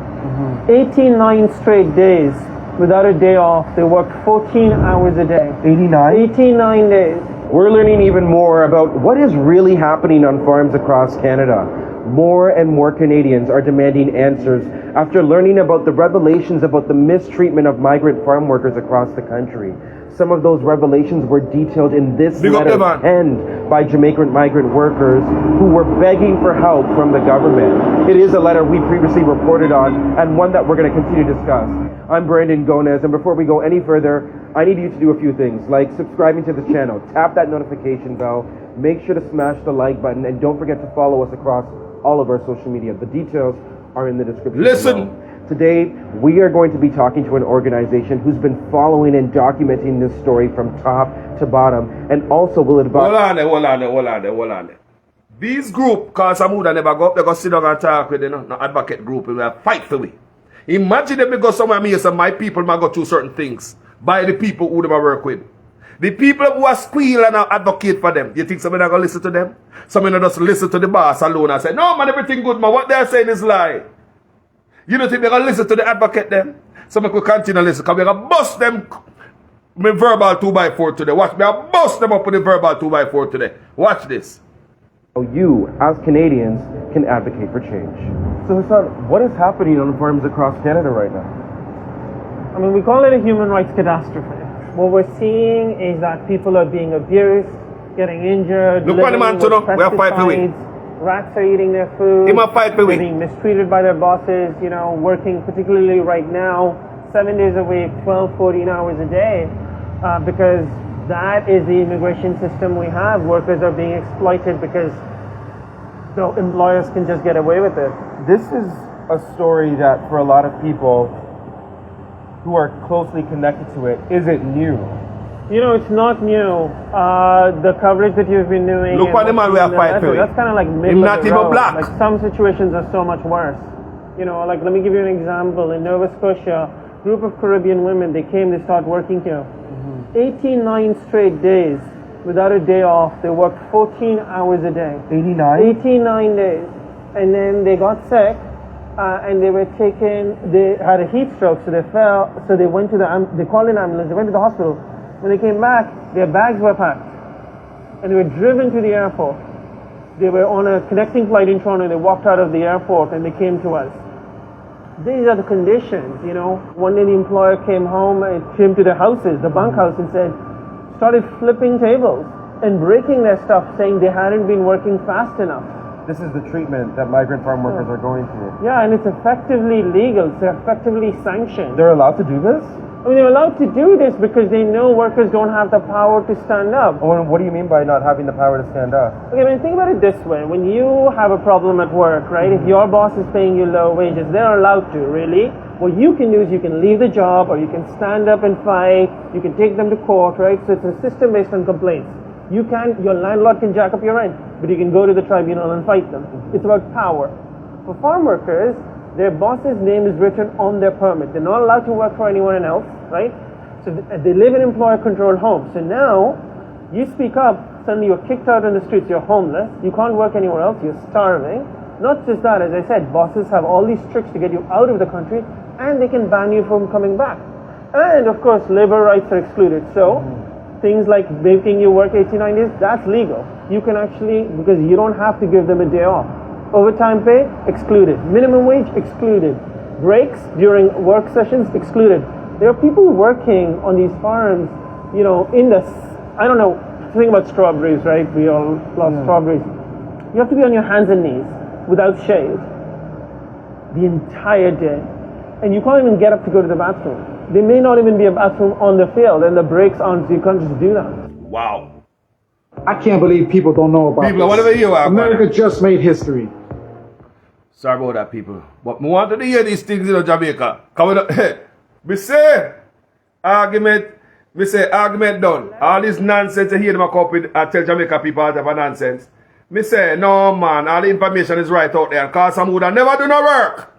89 straight days without a day off. They worked 14 hours a day. 89 days. We're learning even more about what is really happening on farms across Canada. More and more Canadians are demanding answers after learning about the revelations about the mistreatment of migrant farm workers across the country. Some of those revelations were detailed in this letter penned by Jamaican migrant workers who were begging for help from the government. It is a letter we previously reported on and one that we're going to continue to discuss. I'm Brandon Gomez, and before we go any further, I need you to do a few things, like subscribing to the channel, tap that notification bell, make sure to smash the like button, and don't forget to follow us across all of our social media. The details are in the description below. Today, we are going to be talking to an organization who's been following and documenting this story from top to bottom, and also will advise... Hold on there. These group, cause some would never go up, they go sit down and talk with them, no advocate group, and fight for we. Imagine if we go somewhere, me and some my people might go through certain things by the people who they work with. The people who are squeal and advocate for them, you think someone are going to listen to them? Someone just listen to the boss alone and say, no man, everything good man, what they're saying is lie. You don't think they're going to listen to the advocate them? So we could continue to listen, because we're going to bust them with verbal 2x4 today. Watch me, I'll bust them up with the verbal 2x4 today. Watch this. You, as Canadians, can advocate for change. So Hassan, what is happening on farms across Canada right now? I mean, we call it a human rights catastrophe. What we're seeing is that people are being abused, getting injured, look living man with we are fighting for we. Rats are eating their food, being mistreated by their bosses, you know, working particularly right now, 7 days a week, 12, 14 hours a day, because that is the immigration system we have. Workers are being exploited because the employers can just get away with it. This is a story that for a lot of people who are closely connected to it isn't new. You know, it's not new. The coverage that you've been doing. Look what the man we are fighting for. That's kind of like middle of the road. Black. Like some situations are so much worse. You know, like let me give you an example. In Nova Scotia, a group of Caribbean women, they came, they started working here. 89 straight days without a day off. They worked 14 hours a day. 89 days. And then they got sick. And they were taken, they had a heat stroke, so they fell, so they went to they called an ambulance, they went to the hospital. When they came back, their bags were packed. And they were driven to the airport. They were on a connecting flight in Toronto, they walked out of the airport and they came to us. These are the conditions, you know. One day the employer came home and came to the houses, the bunkhouse, and started flipping tables and breaking their stuff, saying they hadn't been working fast enough. This is the treatment that migrant farm workers are going through. Yeah, and it's effectively legal. It's effectively sanctioned. They're allowed to do this? I mean, they're allowed to do this because they know workers don't have the power to stand up. Oh, and what do you mean by not having the power to stand up? Okay, I mean, think about it this way. When you have a problem at work, right, if your boss is paying you low wages, they're allowed to, really. What you can do is you can leave the job, or you can stand up and fight. You can take them to court, right? So it's a system based on complaints. Your landlord can jack up your rent, but you can go to the tribunal and fight them. It's about power. For farm workers, their boss's name is written on their permit. They're not allowed to work for anyone else, right? So they live in employer-controlled homes. So now, you speak up, suddenly you're kicked out on the streets, you're homeless, you can't work anywhere else, you're starving. Not just that, as I said, bosses have all these tricks to get you out of the country, and they can ban you from coming back. And of course, labor rights are excluded. So, things like making you work 89 days, that's legal. You can actually, because you don't have to give them a day off. Overtime pay, excluded. Minimum wage, excluded. Breaks during work sessions, excluded. There are people working on these farms, you know, I don't know, think about strawberries, right? We all love strawberries. You have to be on your hands and knees without shade the entire day. And you can't even get up to go to the bathroom. There may not even be a bathroom on the field, and the breaks aren't, so you can't just do that. Wow. I can't believe people don't know about people, this. whatever you are, America just made history. Sorry about that, people. But we want to hear these things in Jamaica. We say argument done. All this nonsense you hear them come up with, I tell Jamaica people all type of nonsense. Me say, no man, all the information is right out there. Cause some would never do no work.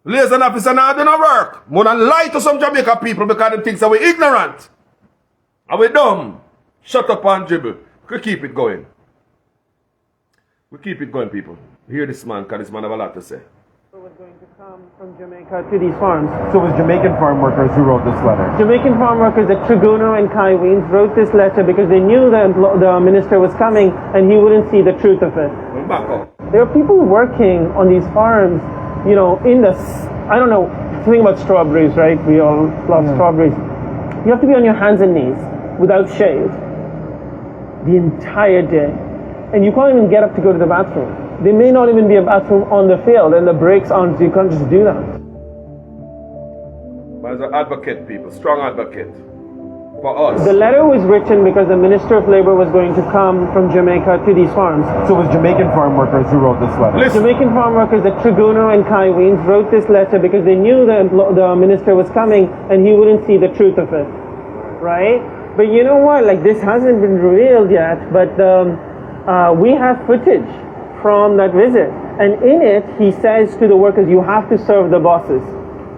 Liaison officer now do no work. More than lie to some Jamaica people because they think that we're ignorant. And we're dumb. Shut up and dribble. We keep it going. We keep it going, people. Hear this man, because this man have a lot to say. Was going to come from Jamaica to these farms. So it was Jamaican farm workers who wrote this letter? Jamaican farm workers at Triguno and Kaiweens wrote this letter because they knew the minister was coming and he wouldn't see the truth of it. Back up. There are people working on these farms, you know, in the, I don't know, think about strawberries, right? We all love strawberries. You have to be on your hands and knees without shade the entire day. And you can't even get up to go to the bathroom. There may not even be a bathroom on the field and the breaks aren't, so you can't just do that. But as an advocate, people, strong advocate for us. The letter was written because the Minister of Labour was going to come from Jamaica to these farms. So it was Jamaican farm workers who wrote this letter? Listen. Jamaican farm workers at Triguno and Kaiweens wrote this letter because they knew the minister was coming and he wouldn't see the truth of it, right? But you know what, like this hasn't been revealed yet, but we have footage from that visit, and in it he says to the workers, you have to serve the bosses.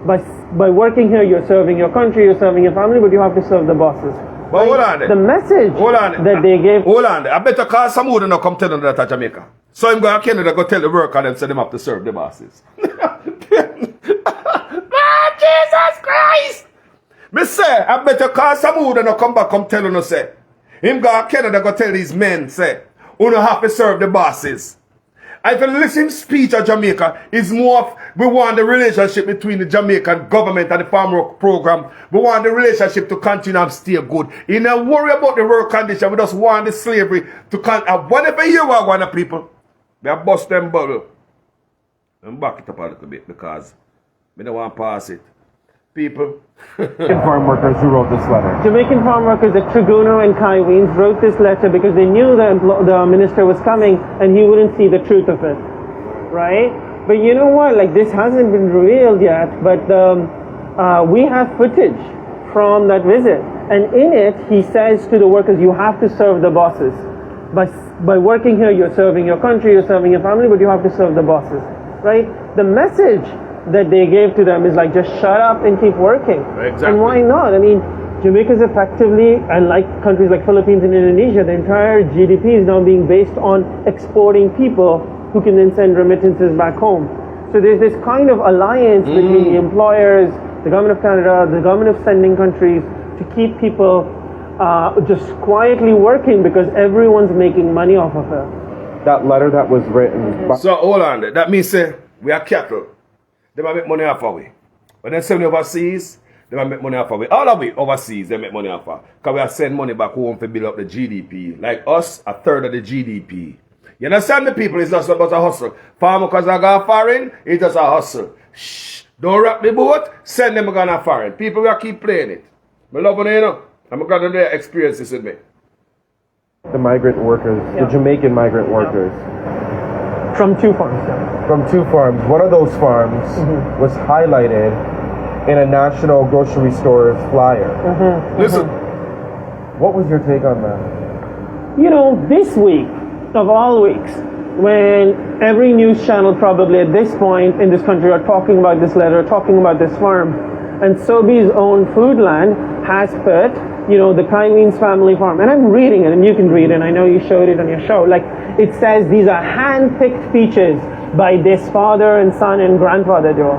By working here, you're serving your country, you're serving your family, but you have to serve the bosses. But hold on. The message that they gave. Hold on. I better call some wood and not come tell them that at Jamaica. So I'm going to Canada go tell the worker and them say them have to serve the bosses. Jesus Christ! Me say, I better call some wood and not come back come tell them say. Him go to Canada go tell these men say, you don't have to serve the bosses. If you listen speech of Jamaica, is more of, we want the relationship between the Jamaican government and the farm work program. We want the relationship to continue and stay good. You don't worry about the work condition. We just want the slavery to continue. Whenever you are one of people, they bust them bubble. And back it up a little bit because we don't want to pass it. People. Jamaican farm workers who wrote this letter? Jamaican farm workers at Triguno and Kaiweens wrote this letter because they knew the minister was coming and he wouldn't see the truth of it, right? But you know what, like this hasn't been revealed yet, but we have footage from that visit, and in it he says to the workers, you have to serve the bosses. By working here, you're serving your country, you're serving your family, but you have to serve the bosses, right? The message that they gave to them is like, just shut up and keep working. Exactly. And why not? I mean, Jamaica's effectively, and like countries like Philippines and Indonesia, the entire GDP is now being based on exporting people who can then send remittances back home. So there's this kind of alliance between the employers, the government of Canada, the government of sending countries to keep people just quietly working because everyone's making money off of it. That letter that was written... So hold on, that means we are cattle. They might make money off of we. When they send overseas, they might make money off of we. All of we overseas, they make money off of. Because we are send money back home to build up the GDP. Like us, a third of the GDP. You understand the people? It's just about a hustle. Farmer because I got foreign, it's just a hustle. Shh. Don't rock the boat, send them gonna foreign. People will keep playing it. I love it, you know. I'm glad that they experience this with me. The migrant workers, the Jamaican migrant workers. From two farms, yeah. From two farms. One of those farms was highlighted in a national grocery store's flyer. Listen. What was your take on that? You know, this week, of all weeks, when every news channel probably at this point in this country are talking about this letter, talking about this farm, and Sobe's own Foodland has put, you know, the Kaiweens family farm, and I'm reading it, and you can read it, and I know you showed it on your show, like, it says these are hand-picked peaches by this father and son and grandfather duo.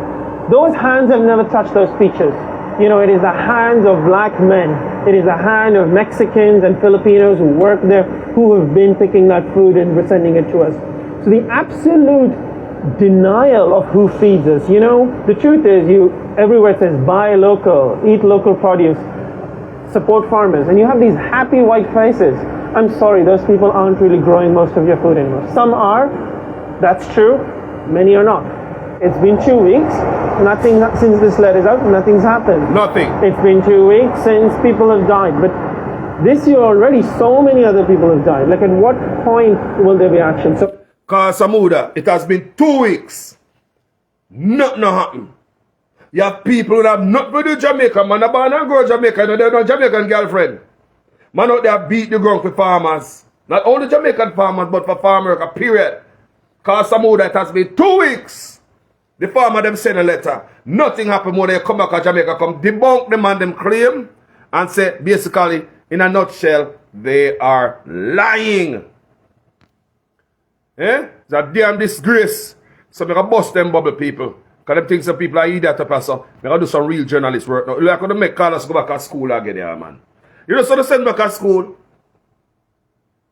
Those hands have never touched those peaches. You know, it is the hands of black men. It is the hand of Mexicans and Filipinos who work there, who have been picking that food and sending it to us. So the absolute denial of who feeds us. You know, the truth is, everywhere it says buy local, eat local produce, support farmers, and you have these happy white faces. I'm sorry, those people aren't really growing most of your food anymore. Some are, that's true, many are not. It's been 2 weeks, nothing, since this letter's out, nothing's happened. Nothing. It's been 2 weeks since people have died, but this year already so many other people have died. Like, at what point will there be action? So Cause Samuda, it has been 2 weeks. Nothing happened. You have people that have nothing to do with Jamaica. Man, a born and grow Jamaica. You know, they're not Jamaican girlfriend. Man out there beat the ground for farmers. Not only Jamaican farmers, but for farm worker, period. Cause Samuda, it has been 2 weeks. The farmer them send a letter. Nothing happened when they come back to Jamaica, come debunk them and them claim and say, basically, in a nutshell, they are lying. Eh? It's a damn disgrace. So I'm going to bust them bubble people. Because them think some people are idiot up so I'm going to do some real journalist work now. Like, I'm going to make Carlos go back to school again, yeah, man. You know, so they send me back to school.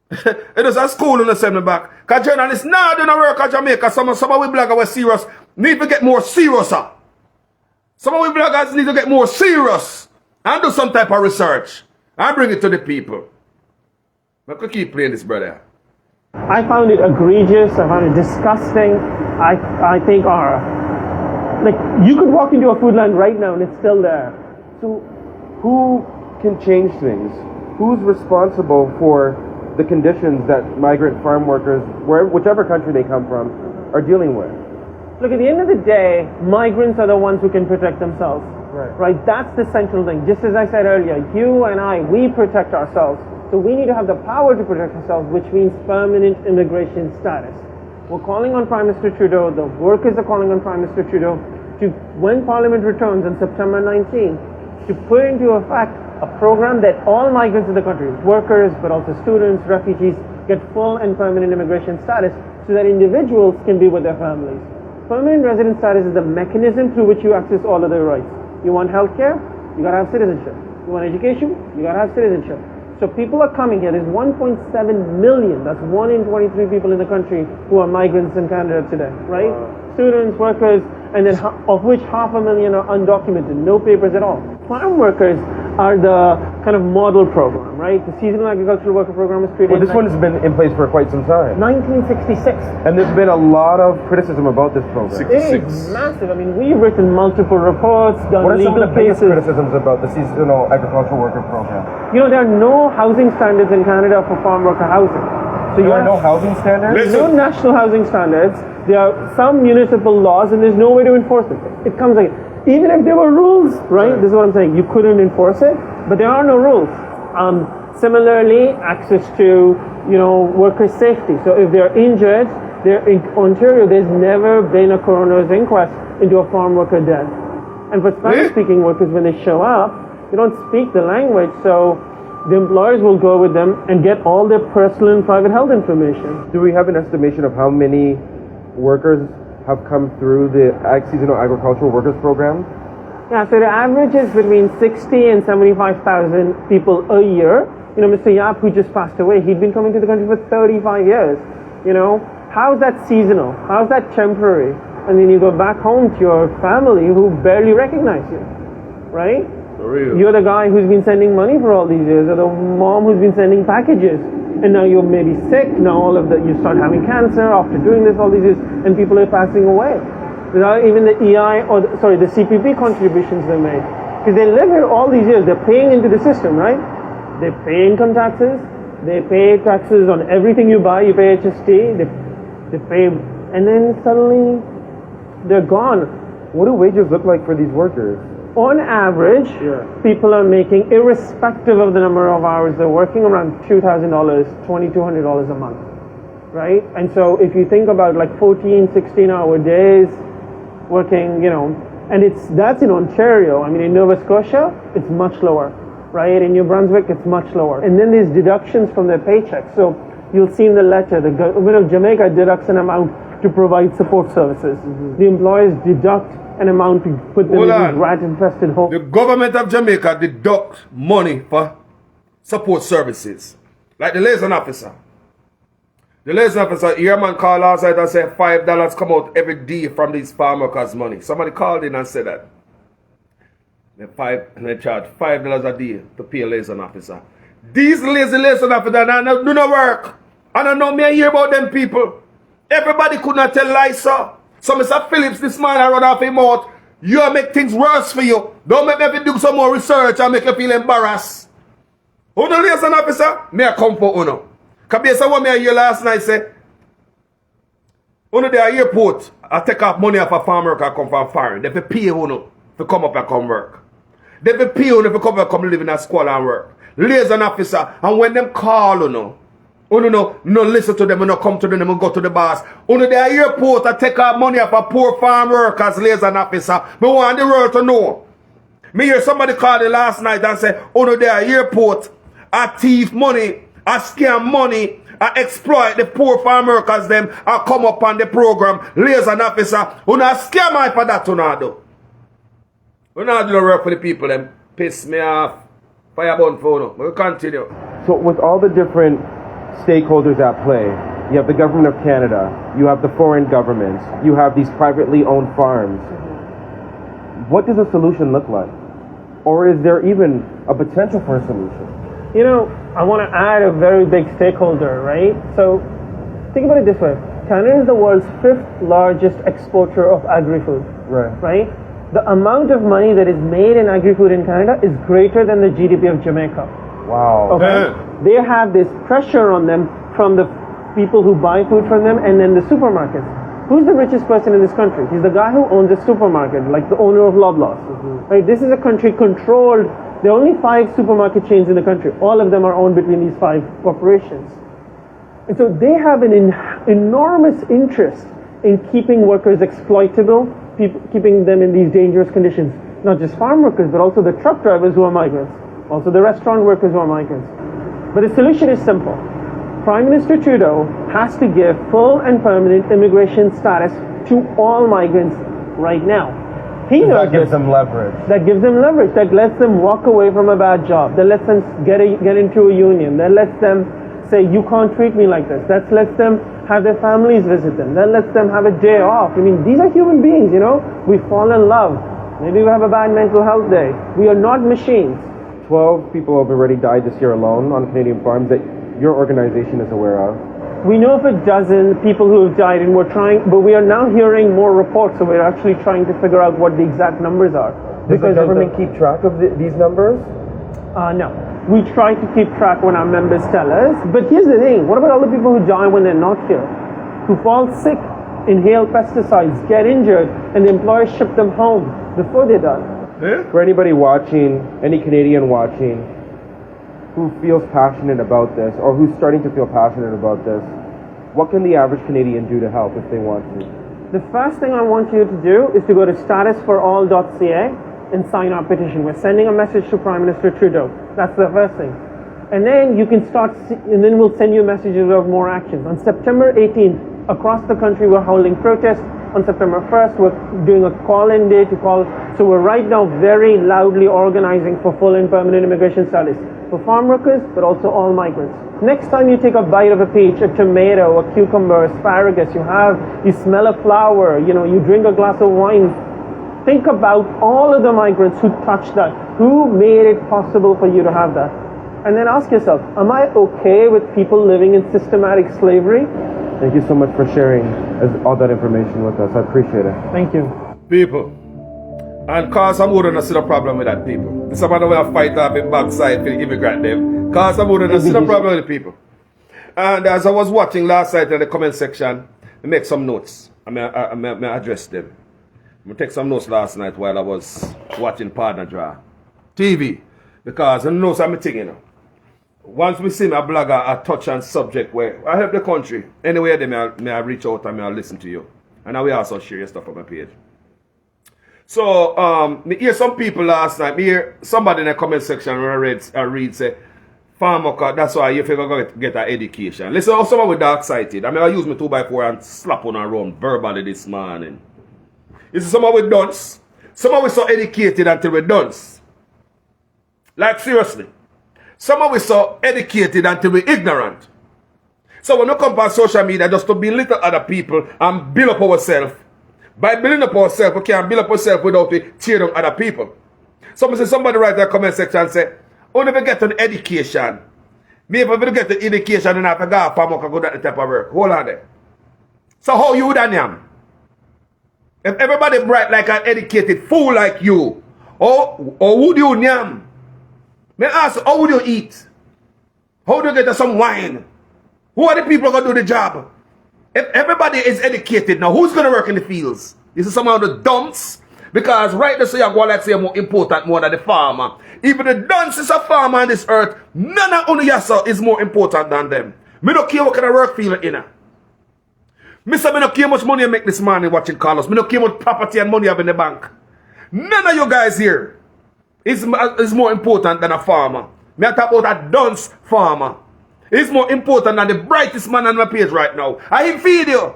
It is a school and they send me back. Because journalists now do not work at Jamaica. Some of we bloggers were serious. Need to get more serious. Some of we bloggers need to get more serious. And do some type of research. And bring it to the people. I could keep playing this, brother. I found it egregious. I found it disgusting. I think, like, you could walk into a food line right now and it's still there. So, who can change things? Who's responsible for the conditions that migrant farm workers, whichever country they come from, are dealing with? Look, at the end of the day, migrants are the ones who can protect themselves. Right? That's the central thing. Just as I said earlier, you and I, we protect ourselves. So we need to have the power to protect ourselves, which means permanent immigration status. We're calling on Prime Minister Trudeau, the workers are calling on Prime Minister Trudeau, to, when Parliament returns on September 19, to put into effect a program that all migrants in the country, workers, but also students, refugees, get full and permanent immigration status so that individuals can be with their families. Permanent resident status is the mechanism through which you access all of their rights. You want healthcare? You gotta have citizenship. You want education? You gotta have citizenship. So people are coming here. There's 1.7 million. That's 1 in 23 people in the country who are migrants in Canada today, right? Students, workers, and then of which 500,000 are undocumented, no papers at all. Farm workers are the kind of model program, right? The seasonal agricultural worker program is created. Well, this one has been in place for quite some time. 1966. And there's been a lot of criticism about this program. It is massive. I mean, we've written multiple reports, done what are legal some of the biggest cases. criticisms about the seasonal agricultural worker program? You know, there are no housing standards in Canada for farm worker housing. So there are no housing standards? There's no national housing standards. There are some municipal laws and there's no way to enforce it. It comes like, even if there were rules, right? This is what I'm saying. You couldn't enforce it, but there are no rules. Similarly, access to, you know, worker safety. So if they're injured, in Ontario, there's never been a coroner's inquest into a farm worker death. And for Spanish-speaking workers, when they show up, they don't speak the language, so the employers will go with them and get all their personal and private health information. Do we have an estimation of how many workers have come through the seasonal agricultural workers program? Yeah, so the average is between 60 and 75,000 people a year. You know, Mr. Yap, who just passed away, he'd been coming to the country for 35 years. You know, how's that seasonal? How's that temporary? And then you go back home to your family who barely recognize you, right? You're the guy who's been sending money for all these years, or the mom who's been sending packages. And now you're maybe sick, now you start having cancer after doing this all these years, and people are passing away. Without even the EI, the CPP contributions they made. Because they live here all these years, they're paying into the system, right? They pay income taxes, they pay taxes on everything you buy, you pay HST, they pay, and then suddenly they're gone. What do wages look like for these workers? On average, people are making, irrespective of the number of hours they're working, around $2,000, $2,200 a month, right? And so if you think about like 14, 16-hour days working, you know, and that's in Ontario. I mean, in Nova Scotia, it's much lower, right? In New Brunswick, it's much lower. And then there's deductions from their paychecks. So you'll see in the letter, the government of Jamaica deducts an amount to provide support services. The employers deduct an amount to put them in these rat-infested homes. The government of Jamaica deduct money for support services. Like the liaison officer. The liaison officer, here man called last night and said $5 come out every day from these farm workers' money. Somebody called in and said that. They charge $5 a day to pay a liaison officer. These lazy liaison officers do not work. And I know me I hear about them people. Everybody could not tell lies, sir. So Mr. Phillips this man I run off him out. You make things worse for you. Don't make me do some more research and make you feel embarrassed. Who the liaison officer? Me I come for uno. Because based on what me I hear last night say, Uno the airport, I take off money off a farm worker come from foreign. They pay uno to come up and come work. They pay uno to come up and come live in a school and work. Liaison officer, and when them call uno no listen to them, no come to them, no go to the boss. Uno the airport, I take off money off a poor farm workers, liaison officer. Me want the world to know. Me hear somebody call me last night and say, uno the airport, I thief money, I scam money, I exploit the poor farm workers them, I come up on the program, liaison officer, uno scam I for that do. Uno do the work for the people them. Piss me off. Fire burn for uno. We'll continue. So with all the different stakeholders at play, you have the government of Canada, you have the foreign governments, you have these privately owned farms. What does a solution look like? Or is there even a potential for a solution? You know, I want to add a very big stakeholder, right? So think about it this way. Canada is the world's 5th largest exporter of agri-food, right? The amount of money that is made in agri-food in Canada is greater than the GDP of Jamaica. Wow. Okay? They have this pressure on them from the people who buy food from them and then the supermarkets. Who's the richest person in this country? He's the guy who owns a supermarket, like the owner of Loblaws. Right? This is a country controlled. There are only 5 supermarket chains in the country. All of them are owned between these 5 corporations. And so they have an enormous interest in keeping workers exploitable, keeping them in these dangerous conditions. Not just farm workers, but also the truck drivers who are migrants. Also the restaurant workers who are migrants. But the solution is simple. Prime Minister Trudeau has to give full and permanent immigration status to all migrants right now. He knows that gives them leverage. That gives them leverage. That lets them walk away from a bad job. That lets them get into a union. That lets them say, you can't treat me like this. That lets them have their families visit them. That lets them have a day off. I mean, these are human beings, you know. We fall in love. Maybe we have a bad mental health day. We are not machines. 12 people have already died this year alone on Canadian farms that your organization is aware of. We know of a dozen people who have died, and but we are now hearing more reports, so we're actually trying to figure out what the exact numbers are. Does the government keep track of these numbers? No. We try to keep track when our members tell us. But here's the thing, what about all the people who die when they're not here? Who fall sick, inhale pesticides, get injured, and the employers ship them home before they die? For anybody watching, any Canadian watching, who feels passionate about this, or who's starting to feel passionate about this, what can the average Canadian do to help if they want to? The first thing I want you to do is to go to statusforall.ca and sign our petition. We're sending a message to Prime Minister Trudeau. That's the first thing. And then you can and then we'll send you messages of more actions. On September 18th, across the country, we're holding protests. On September 1st, we're doing a call-in day to call. So we're right now very loudly organizing for full and permanent immigration status for farm workers, but also all migrants. Next time you take a bite of a peach, a tomato, a cucumber, asparagus, you smell a flower, you drink a glass of wine, think about all of the migrants who touched that, who made it possible for you to have that. And then ask yourself, am I okay with people living in systematic slavery? Thank you so much for sharing all that information with us. I appreciate it. Thank you. People. And cause some wouldn't see the problem with that people. This is about the way I fight off in backside for the immigrant them. Cause some wouldn't see the problem with the people. And as I was watching last night in the comment section, I make some notes. I address them. I take some notes last night while I was watching Partner Draw TV. Because I know something, Once we see my blogger, I touch on subject where I help the country. Anyway, they may I reach out and may I listen to you. And I will also share your stuff on my page. So, me hear some people last night. Me hear somebody in the comment section when I read say, farm worker, that's why you figure go get an education. Listen, how someone with dark-sighted. I use my 2x4 and slap on around verbally this morning. You see someone with dunce. Someone with so educated until we're dunce. Like seriously. Someone we so educated until we're ignorant. So when we come on social media just to belittle other people and build up ourselves, by building up ourselves, we can't build up ourselves without we tear down other people. Somebody write in the comment section and say, oh, never get an education. Me if I never get an education and I have to go farm work and go that type of work. Hold on there. So how you would am? If everybody bright like an educated fool like you, or would you nyam? May I ask, how would you eat? How do you get some wine? Who are the people going to do the job? If everybody is educated now, who's going to work in the fields? This is some of the dumps. Because right now, so you go like say more important more than the farmer. Even the dunce is a farmer on this earth. None of Unuyasa is more important than them. Me don't care what kind of work field in it. Me say me don't care how much money you make this morning watching Carlos. Me don't care how much property and money you have in the bank. None of you guys here is more important than a farmer. Me I talk about a dunce farmer. He's more important than the brightest man on my page right now. I him feed you.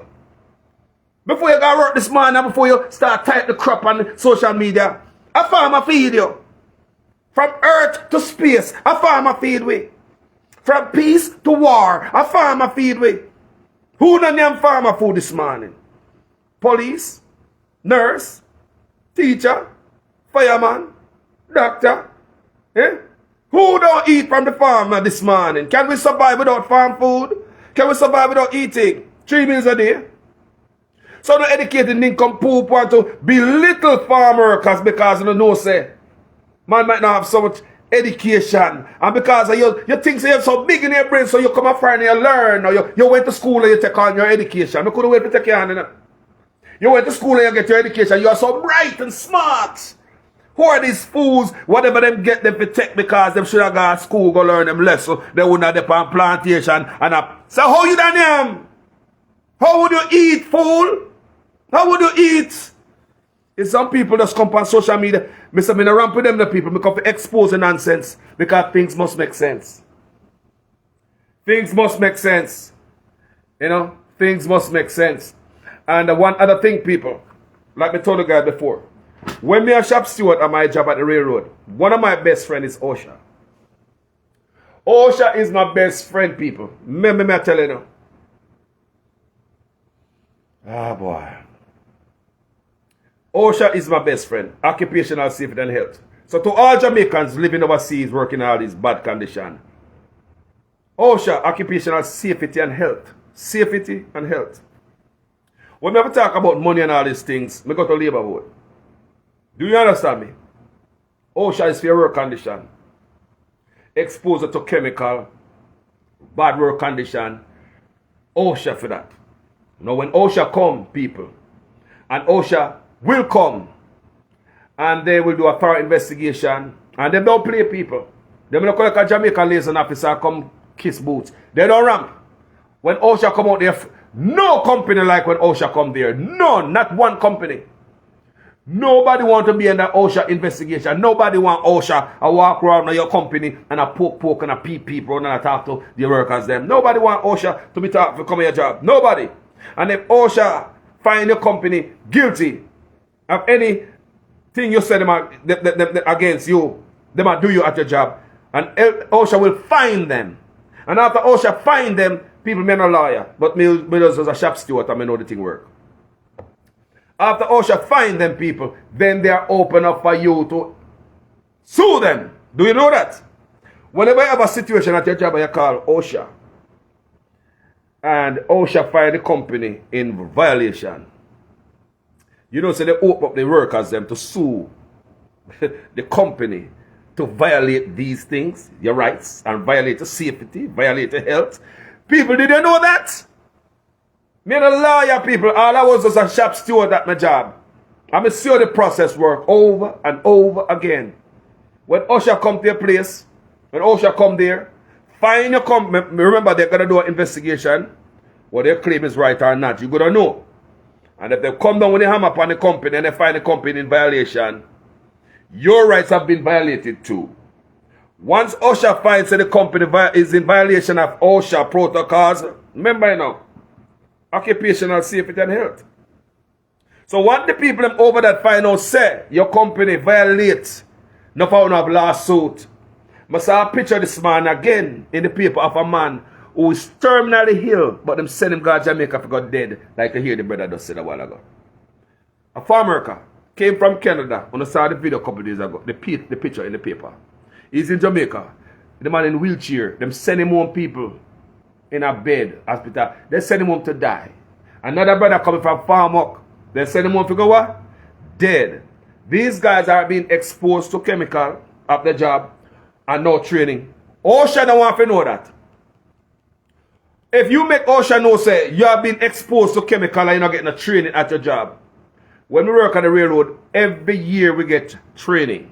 Before you go work this morning, before you start type the crap on social media, a farmer feed you. From earth to space, a farmer feed we. From peace to war, a farmer feed we. Who done them farmer food this morning? Police, nurse, teacher, fireman, doctor. Eh? Who don't eat from the farmer this morning? Can we survive without farm food? Can we survive without eating 3 meals a day? So the educated income poop want to belittle farm workers because you know say man might not have so much education, and because you think you're so big in your brain, so you come up and you learn, or you went to school and you take on your education. You couldn't wait to take your hand in it. You went to school and you get your education. You are so bright and smart. Who are these fools? Whatever them get them to take because them should have gone to school go learn them less, so they would not have on plantation and up. So how you done them? How would you eat, fool? How would you eat? If some people just come on social media, I say, I ramp with them the people because they expose the nonsense because things must make sense. Things must make sense. You know, things must make sense. And one other thing, people, like I told the guy before, when me a shop steward at my job at the railroad, one of my best friends is Osha. Osha is my best friend, people. Me tell you now. Ah, boy. Osha is my best friend. Occupational safety and health. So to all Jamaicans living overseas, working in all these bad conditions, Osha, occupational safety and health. Safety and health. When we ever talk about money and all these things, we go to labor board. Do you understand me? OSHA is for your work condition. Exposure to chemical, bad work condition. OSHA for that. Now when OSHA come, people, and OSHA will come, and they will do a thorough investigation, and they don't play people. They will not call like a Jamaican liaison officer come kiss boots. They don't ramp. When OSHA come out there, no company like when OSHA come there. None, not one company. Nobody want to be in the OSHA investigation. Nobody want OSHA to walk around in your company and a poke and a peep around and a talk to the workers them. Nobody want OSHA to be talking to come your job. Nobody. And if OSHA find your company guilty of anything you said them against you, they might do you at your job. And OSHA will find them. And after OSHA find them, people may not lawyer, but me just as a shop steward, I may know the thing work. After OSHA find them people, then they are open up for you to sue them. Do you know that? Whenever you have a situation at your job you call OSHA, and OSHA find the company in violation, you know, so they open up the workers them to sue the company to violate these things, your rights, and violate the safety, violate the health. People, did you know that? Me and a lawyer, people, all I was a shop steward at my job. I'm a sure the process work over and over again. When OSHA come to your place, when OSHA come there, find your company. Remember, they're going to do an investigation. What their claim is right or not. You're going to know. And if they come down with a hammer upon the company and they find the company in violation, your rights have been violated too. Once OSHA finds that the company is in violation of OSHA protocols, remember now, occupational safety and health. So what the people over that find out say your company violates, no found have lawsuit. I saw a picture this man again in the paper of a man who is terminally ill, but them send him to Jamaica for got dead, like I hear the brother just said a while ago. A farm worker came from Canada, when I saw the video a couple of days ago, the picture in the paper. He's in Jamaica. The man in wheelchair, them send him home people in a bed, hospital. They send him home to die. Another brother coming from farm work, they send him home to go what? Dead. These guys are being exposed to chemical at the job and no training. OSHA don't want to know that. If you make OSHA know say you have been exposed to chemical and you're not getting a training at your job. When we work on the railroad, every year we get training.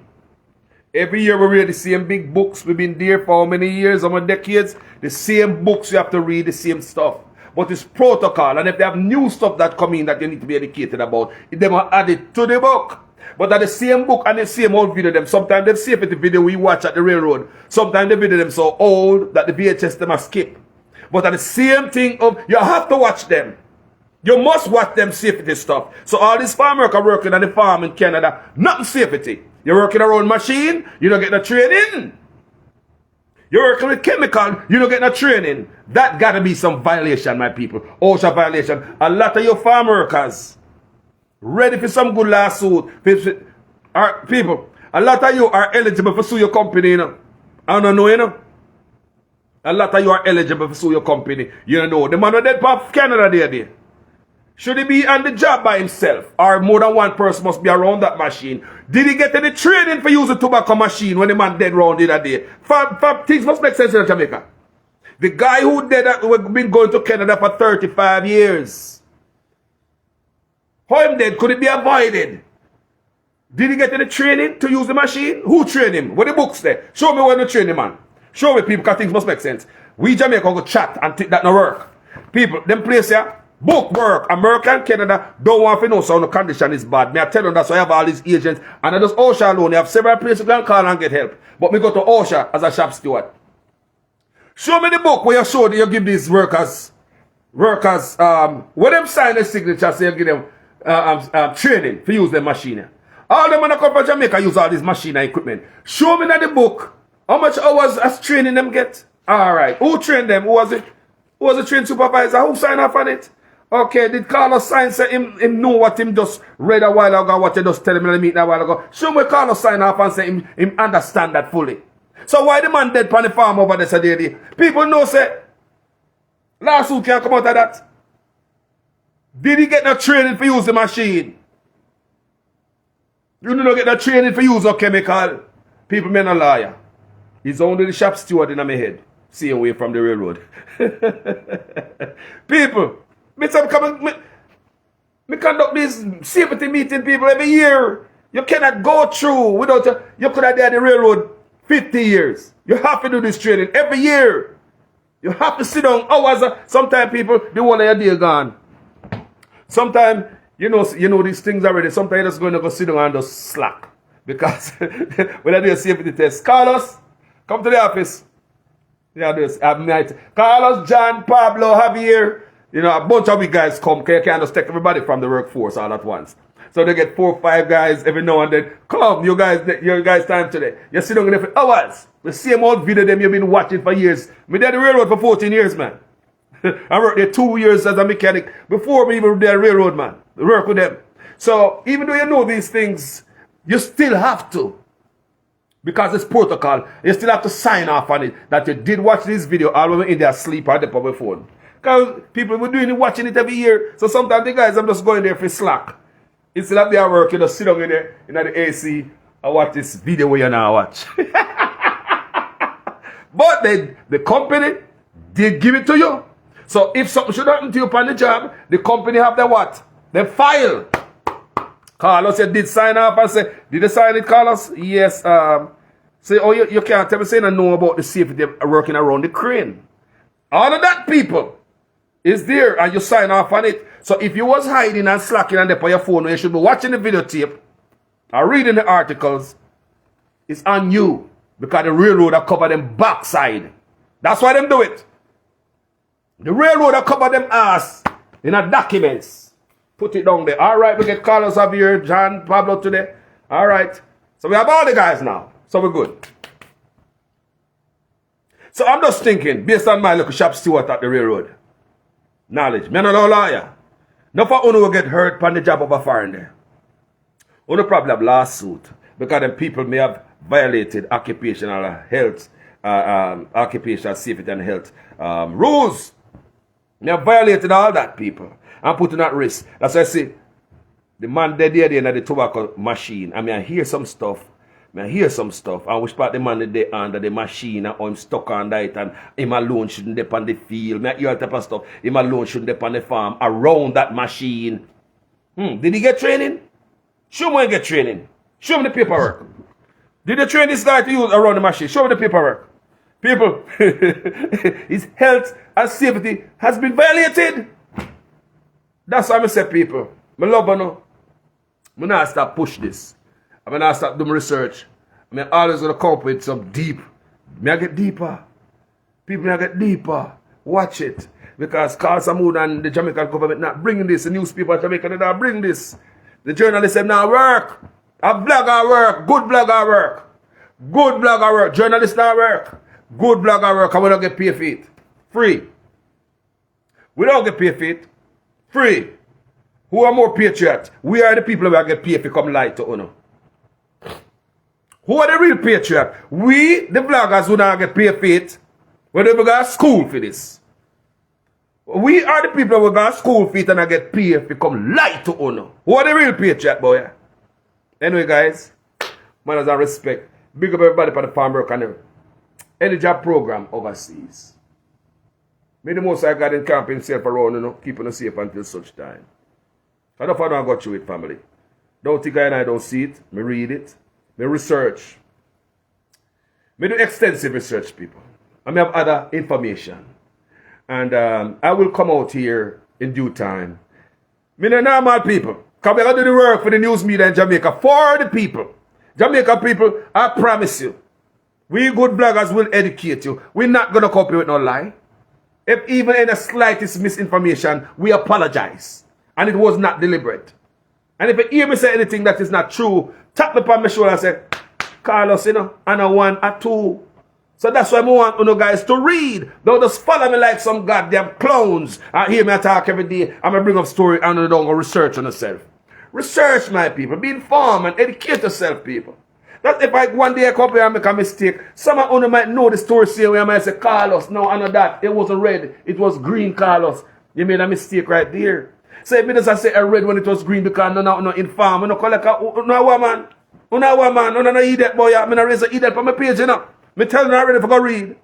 Every year we read the same big books. We've been there for how many years, how many decades? The same books you have to read, the same stuff. But it's protocol. And if they have new stuff that come in that you need to be educated about, they will add it to the book. But at the same book and the same old video them, sometimes they safety video we watch at the railroad. Sometimes the video them so old that the VHS them are skip. But at the same thing of, you have to watch them. You must watch them safety stuff. So all these farm workers working on the farm in Canada, nothing safety. You're working around machine, you don't get no training. You're working with chemical, you don't get no training. That gotta be some violation, my people. OSHA violation. A lot of your farm workers ready for some good lawsuit. People, a lot of you are eligible for sue your company, you know. I don't know, you know. A lot of you are eligible for sue your company. You don't know. The man who dead part Canada there. Should he be on the job by himself? Or more than one person must be around that machine? Did he get any training for using tobacco machine when the man dead round the other day? Things must make sense in Jamaica. The guy who dead who been going to Canada for 35 years. How him dead? Could it be avoided? Did he get any training to use the machine? Who trained him? What the books there? Show me where the training man. Show me people, because things must make sense. We Jamaica go chat and think that no work. People, them place here, book work. America and Canada don't want to know so the condition is bad. Me I tell them that's why I have all these agents. And I just OSHA alone. You have several places you can call and get help. But me go to OSHA as a shop steward. Show me the book where you show that you give these workers, when them sign the signature, say you give them training to use the machine. All them when I come from Jamaica use all this machine and equipment. Show me in the book how much hours as training them get. Alright. Who trained them? Who was it? Who was the train supervisor? Who signed off on it? Okay, did Carlos sign say him know what him just read a while ago, what you just tell him in the meeting a while ago? Show me Carlos sign off and say him understand that fully. So why the man dead on the farm over there today? People know say lawsuit can't come out of that. Did he get no training for use the machine? You don't get no training for use of chemical. People may not liar. He's only the shop steward in my head. See away from the railroad. People, me conduct this safety meeting, people, every year. You cannot go through without you could have done the railroad 50 years. You have to do this training every year. You have to sit down hours. Sometimes people, the whole of your day gone. Sometimes, you know these things already. Sometimes you're just going to go sit down and just slack. Because when I do a safety test, Carlos, come to the office. Yeah, this Carlos, John, Pablo, Javier, a bunch of we guys come. You can't just take everybody from the workforce all at once. So they get 4 or 5 guys every now and then. Come, you guys time today. You sit down there for hours. The same old video them you've been watching for years. Me did the railroad for 14 years, man. I worked there 2 years as a mechanic before me even did the railroad, man. I work with them. So even though you know these things, you still have to. Because it's protocol, you still have to sign off on it that you did watch this video all when in their sleep or the public phone. Because people were doing it, watching it every year. So sometimes the guys, I'm just going there for slack. Instead of their work, you just sit down in there in the AC and watch this video where you now watch. But the company did give it to you. So if something should happen to you upon the job, the company have the what? The file. Carlos, you did sign up and say, did you sign it, Carlos? Yes. Say, oh, you can't tell me saying I know about the safety working around the crane. All of that, people, is there and you sign off on it. So if you was hiding and slacking on there on your phone, you should be watching the videotape or reading the articles. It's on you because the railroad have covered them backside. That's why them do it. The railroad have covered them ass in a documents. Put it down there. All right, we get Carlos Javier, John, Pablo today. All right. So we have all the guys now. So we're good. So I'm just thinking, based on my little shop steward at the railroad, knowledge, me not no liar. No for uno will get hurt on the job of a foreigner. Uno probably have lawsuit because them people may have violated occupational health, occupational safety and health rules. They have violated all that, people. And putting at risk. That's why I say, the man dead there in the tobacco machine. I mean, I hear some stuff. I hear some stuff. And which part the man is under the machine and I'm stuck on that and him alone shouldn't be on the field. I hear all type of stuff. Him alone shouldn't be on the farm around that machine. Did he get training? Show me when he get training. Show me the paperwork. Did they train this guy to use around the machine? Show me the paperwork. People, his health and safety has been violated. That's why I say, people, I love you know. I'm not start push this. I'm not start doing research. I'm always going to come up with some deep. I get deeper. People, I get deeper. Watch it. Because Carl Samoud and the Jamaican government not bringing this. The newspaper in Jamaica, they not bring this. The journalists say, now work. A blogger work. Good blogger work. Good blogger work. Journalists not work. Good blogger work. And we don't get paid for it. Free. We don't get paid for it. Free. Who are more patriots? We are the people who get paid to come lie to us. Who are the real patriots? We, the bloggers who don't get paid for it. We don't go to school for this. We are the people who go to school for it and get paid to come lie to us. Who are the real patriots, boy? Anyway, guys, Mannaz Respect. Big up everybody for the farm work and any job program overseas. May the most I got in camp himself around, you know, keeping us safe until such time. I don't know if I got through it, family. Don't think I don't see it. Me read it. Me research. Me do extensive research, people. I may have other information. And I will come out here in due time. Me no normal people. Because we're going to do the work for the news media in Jamaica for the people. Jamaica people, I promise you, we good bloggers will educate you. We're not going to copy with no lie. If even in the slightest misinformation, we apologize. And it was not deliberate. And if you hear me say anything that is not true, tap me on my shoulder and say, Carlos, you know, and a one, a two. So that's why I want you guys to read. Don't just follow me like some goddamn clowns. And hear me talk every day. I'm going to bring up story and you don't go research on yourself. Research, my people. Be informed and educate yourself, people. That if I one day I come here and make a mistake, some of you might know the story say where I might say, Carlos, no, I know that. It wasn't red. It was green, Carlos. You made a mistake right there. So if it doesn't say red when it was green because no inform. No call like a woman. No woman. No idiot boy. I'm going to raise an idiot on my page, you know. Me tell you already if I go read.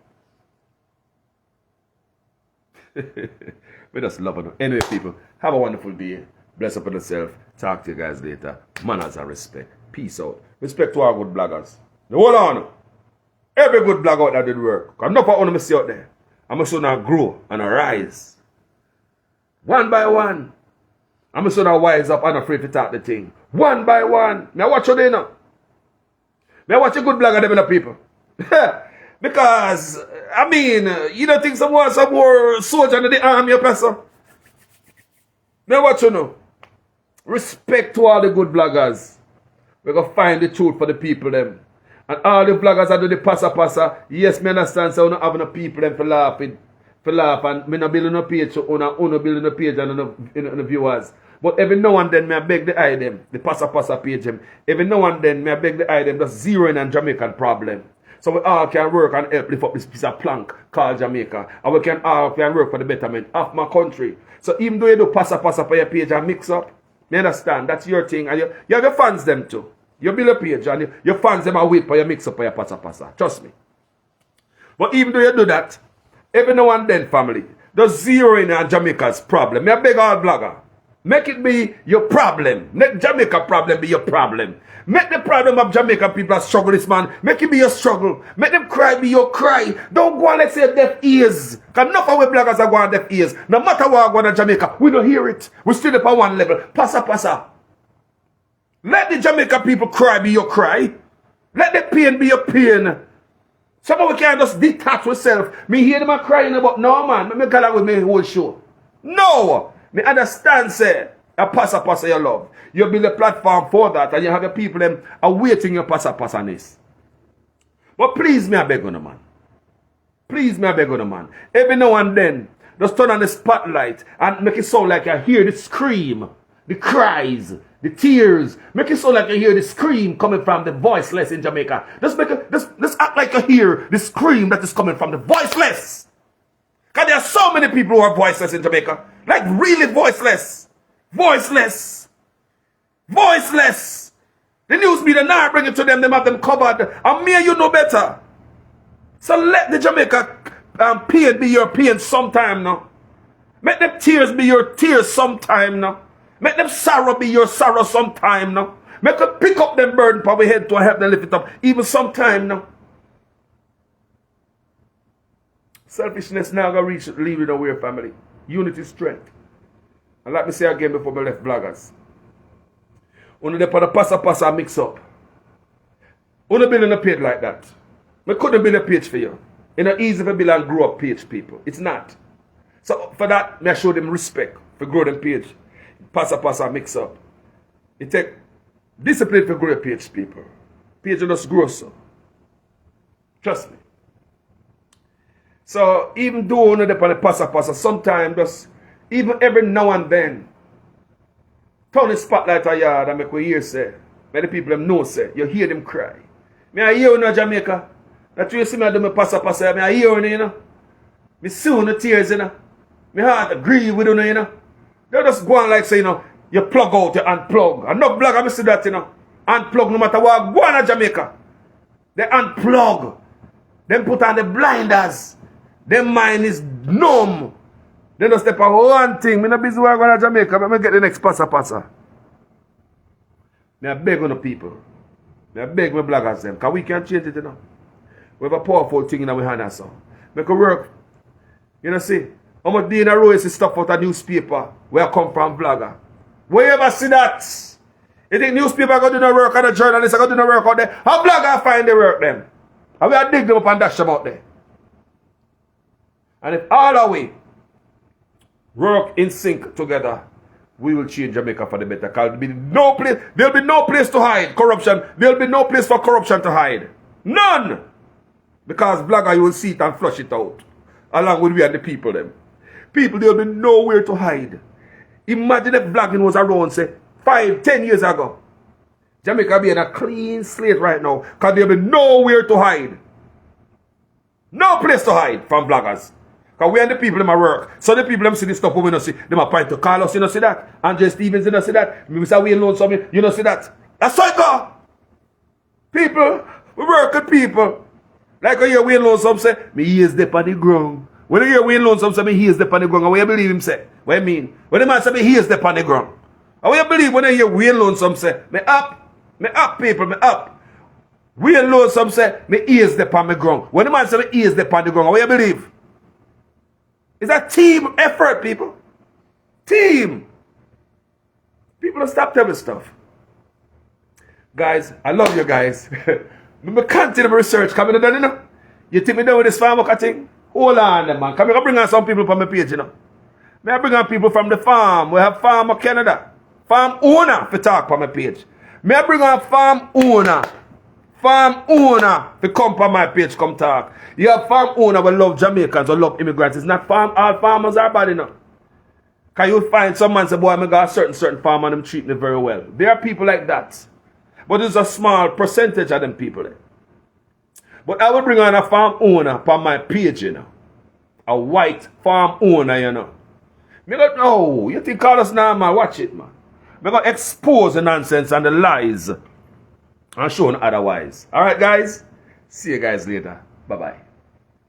We just love it. Anyway, people, have a wonderful day. Bless up on yourself. Talk to you guys later. Mannaz Respect. Peace out. Respect to our good bloggers. Now, hold on. Every good blogger out there did work. Because enough of them see out there. I'm going to now grow and arise. One by one. I'm going to now wise up and afraid to talk the thing. One by one. Now watch you there now. Now watch a good blogger them in the people. Because, I mean, you don't think some more soldier in the army, your person? Now what you know? Respect to all the good bloggers. We're going to find the truth for the people them. And all the bloggers that do the passa. Yes, me understand so we don't have no people them for laughing. For laugh and me not building no page so uno building no page and no viewers. But every now and then me I beg the eye them, the passa page them. Every now and then me I beg the eye them just zeroing on Jamaican problem. So we all can work and help lift up this piece of plank called Jamaica. And we can all can work for the betterment of my country. So even though you do passa for your page and mix up, you understand, that's your thing. And you have your fans them too. You build a page and your fans them are wait for your mix up for your passa. Trust me. But even though you do that, every now and then, family, just zero in on Jamaica's problem. I beg all blogger. Make it be your problem. Make Jamaica problem be your problem. Make the problem of Jamaica people struggle this man. Make it be your struggle. Make them cry be your cry. Don't go on let's say deaf ears. Because enough of we bloggers are going deaf ears. No matter what going on Jamaica, we don't hear it. We still up at one level. Passa. Let the Jamaica people cry be your cry. Let the pain be your pain. Some of we can't just detach ourselves. Me hear them crying about no man. Me call with me whole show. No. Me understand say a passa your love. You build a platform for that and you have your people them awaiting your passa-ness. But please me I beg on the man. Please me I beg on the man. Every now and then, just turn on the spotlight and make it sound like I hear the scream, the cries, the tears. Make it sound like you hear the scream coming from the voiceless in Jamaica. Just act like you hear the scream that is coming from the voiceless. Because there are so many people who are voiceless in Jamaica. Like really voiceless. Voiceless. The news media now bring it to them have them covered. And me and you know better. So let the Jamaica pain be your pain sometime now. Make them tears be your tears sometime now. Make them sorrow be your sorrow sometime now. Make them pick up them burden for our head to help them lift it up even sometime now. Selfishness now gonna reach leave it away, family. Unity strength. And let me say again before we left bloggers. Only they put a passa mix up. Only building a page like that. We couldn't build a page for you. It's not easy for build and grow up page people. It's not. So for that, I show them respect for grow them page. Passa mix up. It take discipline for grow page people. Page will just grow so. Trust me. So even though on the passa, sometimes just even every now and then, turn the spotlight a yard and make we hear say, many people them know say, you hear them cry. Me I hear you in Jamaica. That you see me do me passa, me I hear you, you know. Me see you the tears, you know. Me heart agree with you, you know. They just go on like say, you know, you plug out, you unplug. And no blog, I see that, you know. Unplug no matter what, go on to Jamaica. They unplug. Them put on the blinders. Them mind is numb. They don't step on one thing. Me not busy going to Jamaica, but me get the next passa. Me I beg on the people. Me I beg my bloggers them. Because we can't change it, you know. We have a powerful thing in our hand so. Make it work. You know, see. How much day in a row is stuff out of newspaper where I come from blogger? Where you ever see that? You think newspaper go do no work and the journalists go do no work out there? How blogger find the work them? How we dig them up and dash them out there? And if all our way work in sync together, we will change Jamaica for the better. Because there'll be no place to hide corruption. There'll be no place for corruption to hide. None! Because blogger, you will see it and flush it out. Along with we and the people them. People, there'll be nowhere to hide. Imagine if blogging was around, say, 5-10 years ago. Jamaica be in a clean slate right now. Because there'll be nowhere to hide. No place to hide from bloggers. Because we and the people in my work. So the people them see this stuff we don't see. Them are point to Carlos, you don't see that. Andre Stevens, you don't see that. Mr. Wayne Loan something, you don't see that. That's how it go. People, we work with people. Like I hear Wayne Loan some say, me ears dip on the ground. When you hear Wayne Loan some say, me ears dip on the ground. And what you believe him say? What you mean? When the man say, me ears dip on the ground. And what you believe when you hear Wayne Loan some say, me up people, me up. Wayne Loan some say, me ears dip on the ground. When the man say, me ears dip on the ground, what you believe? It's a team effort, people. Team. People don't stop telling stuff. Guys, I love you guys. Me continue my research. Come in, you know. You think me done with this farm worker thing? Hold on, man. Come here, bring on some people from my page, you know. May I bring on people from the farm. We have Farmer Canada. Farm owner for talk on my page. May I bring on farm owner. Farm owner to come on my page, come talk. You have farm owner who love Jamaicans or love immigrants. It's not all farmers are bad enough. Because you'll find some man say, boy, I got a certain farm and them treat me very well. There are people like that. But there's a small percentage of them people there. But I will bring on a farm owner on my page, you know. A white farm owner, you know. Me go, no, you think Carlos now, man, watch it, man. Me go expose the nonsense and the lies. And showing otherwise. Alright, guys. See you guys later. Bye-bye.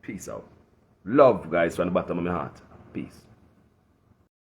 Peace out. Love, guys, from the bottom of my heart. Peace.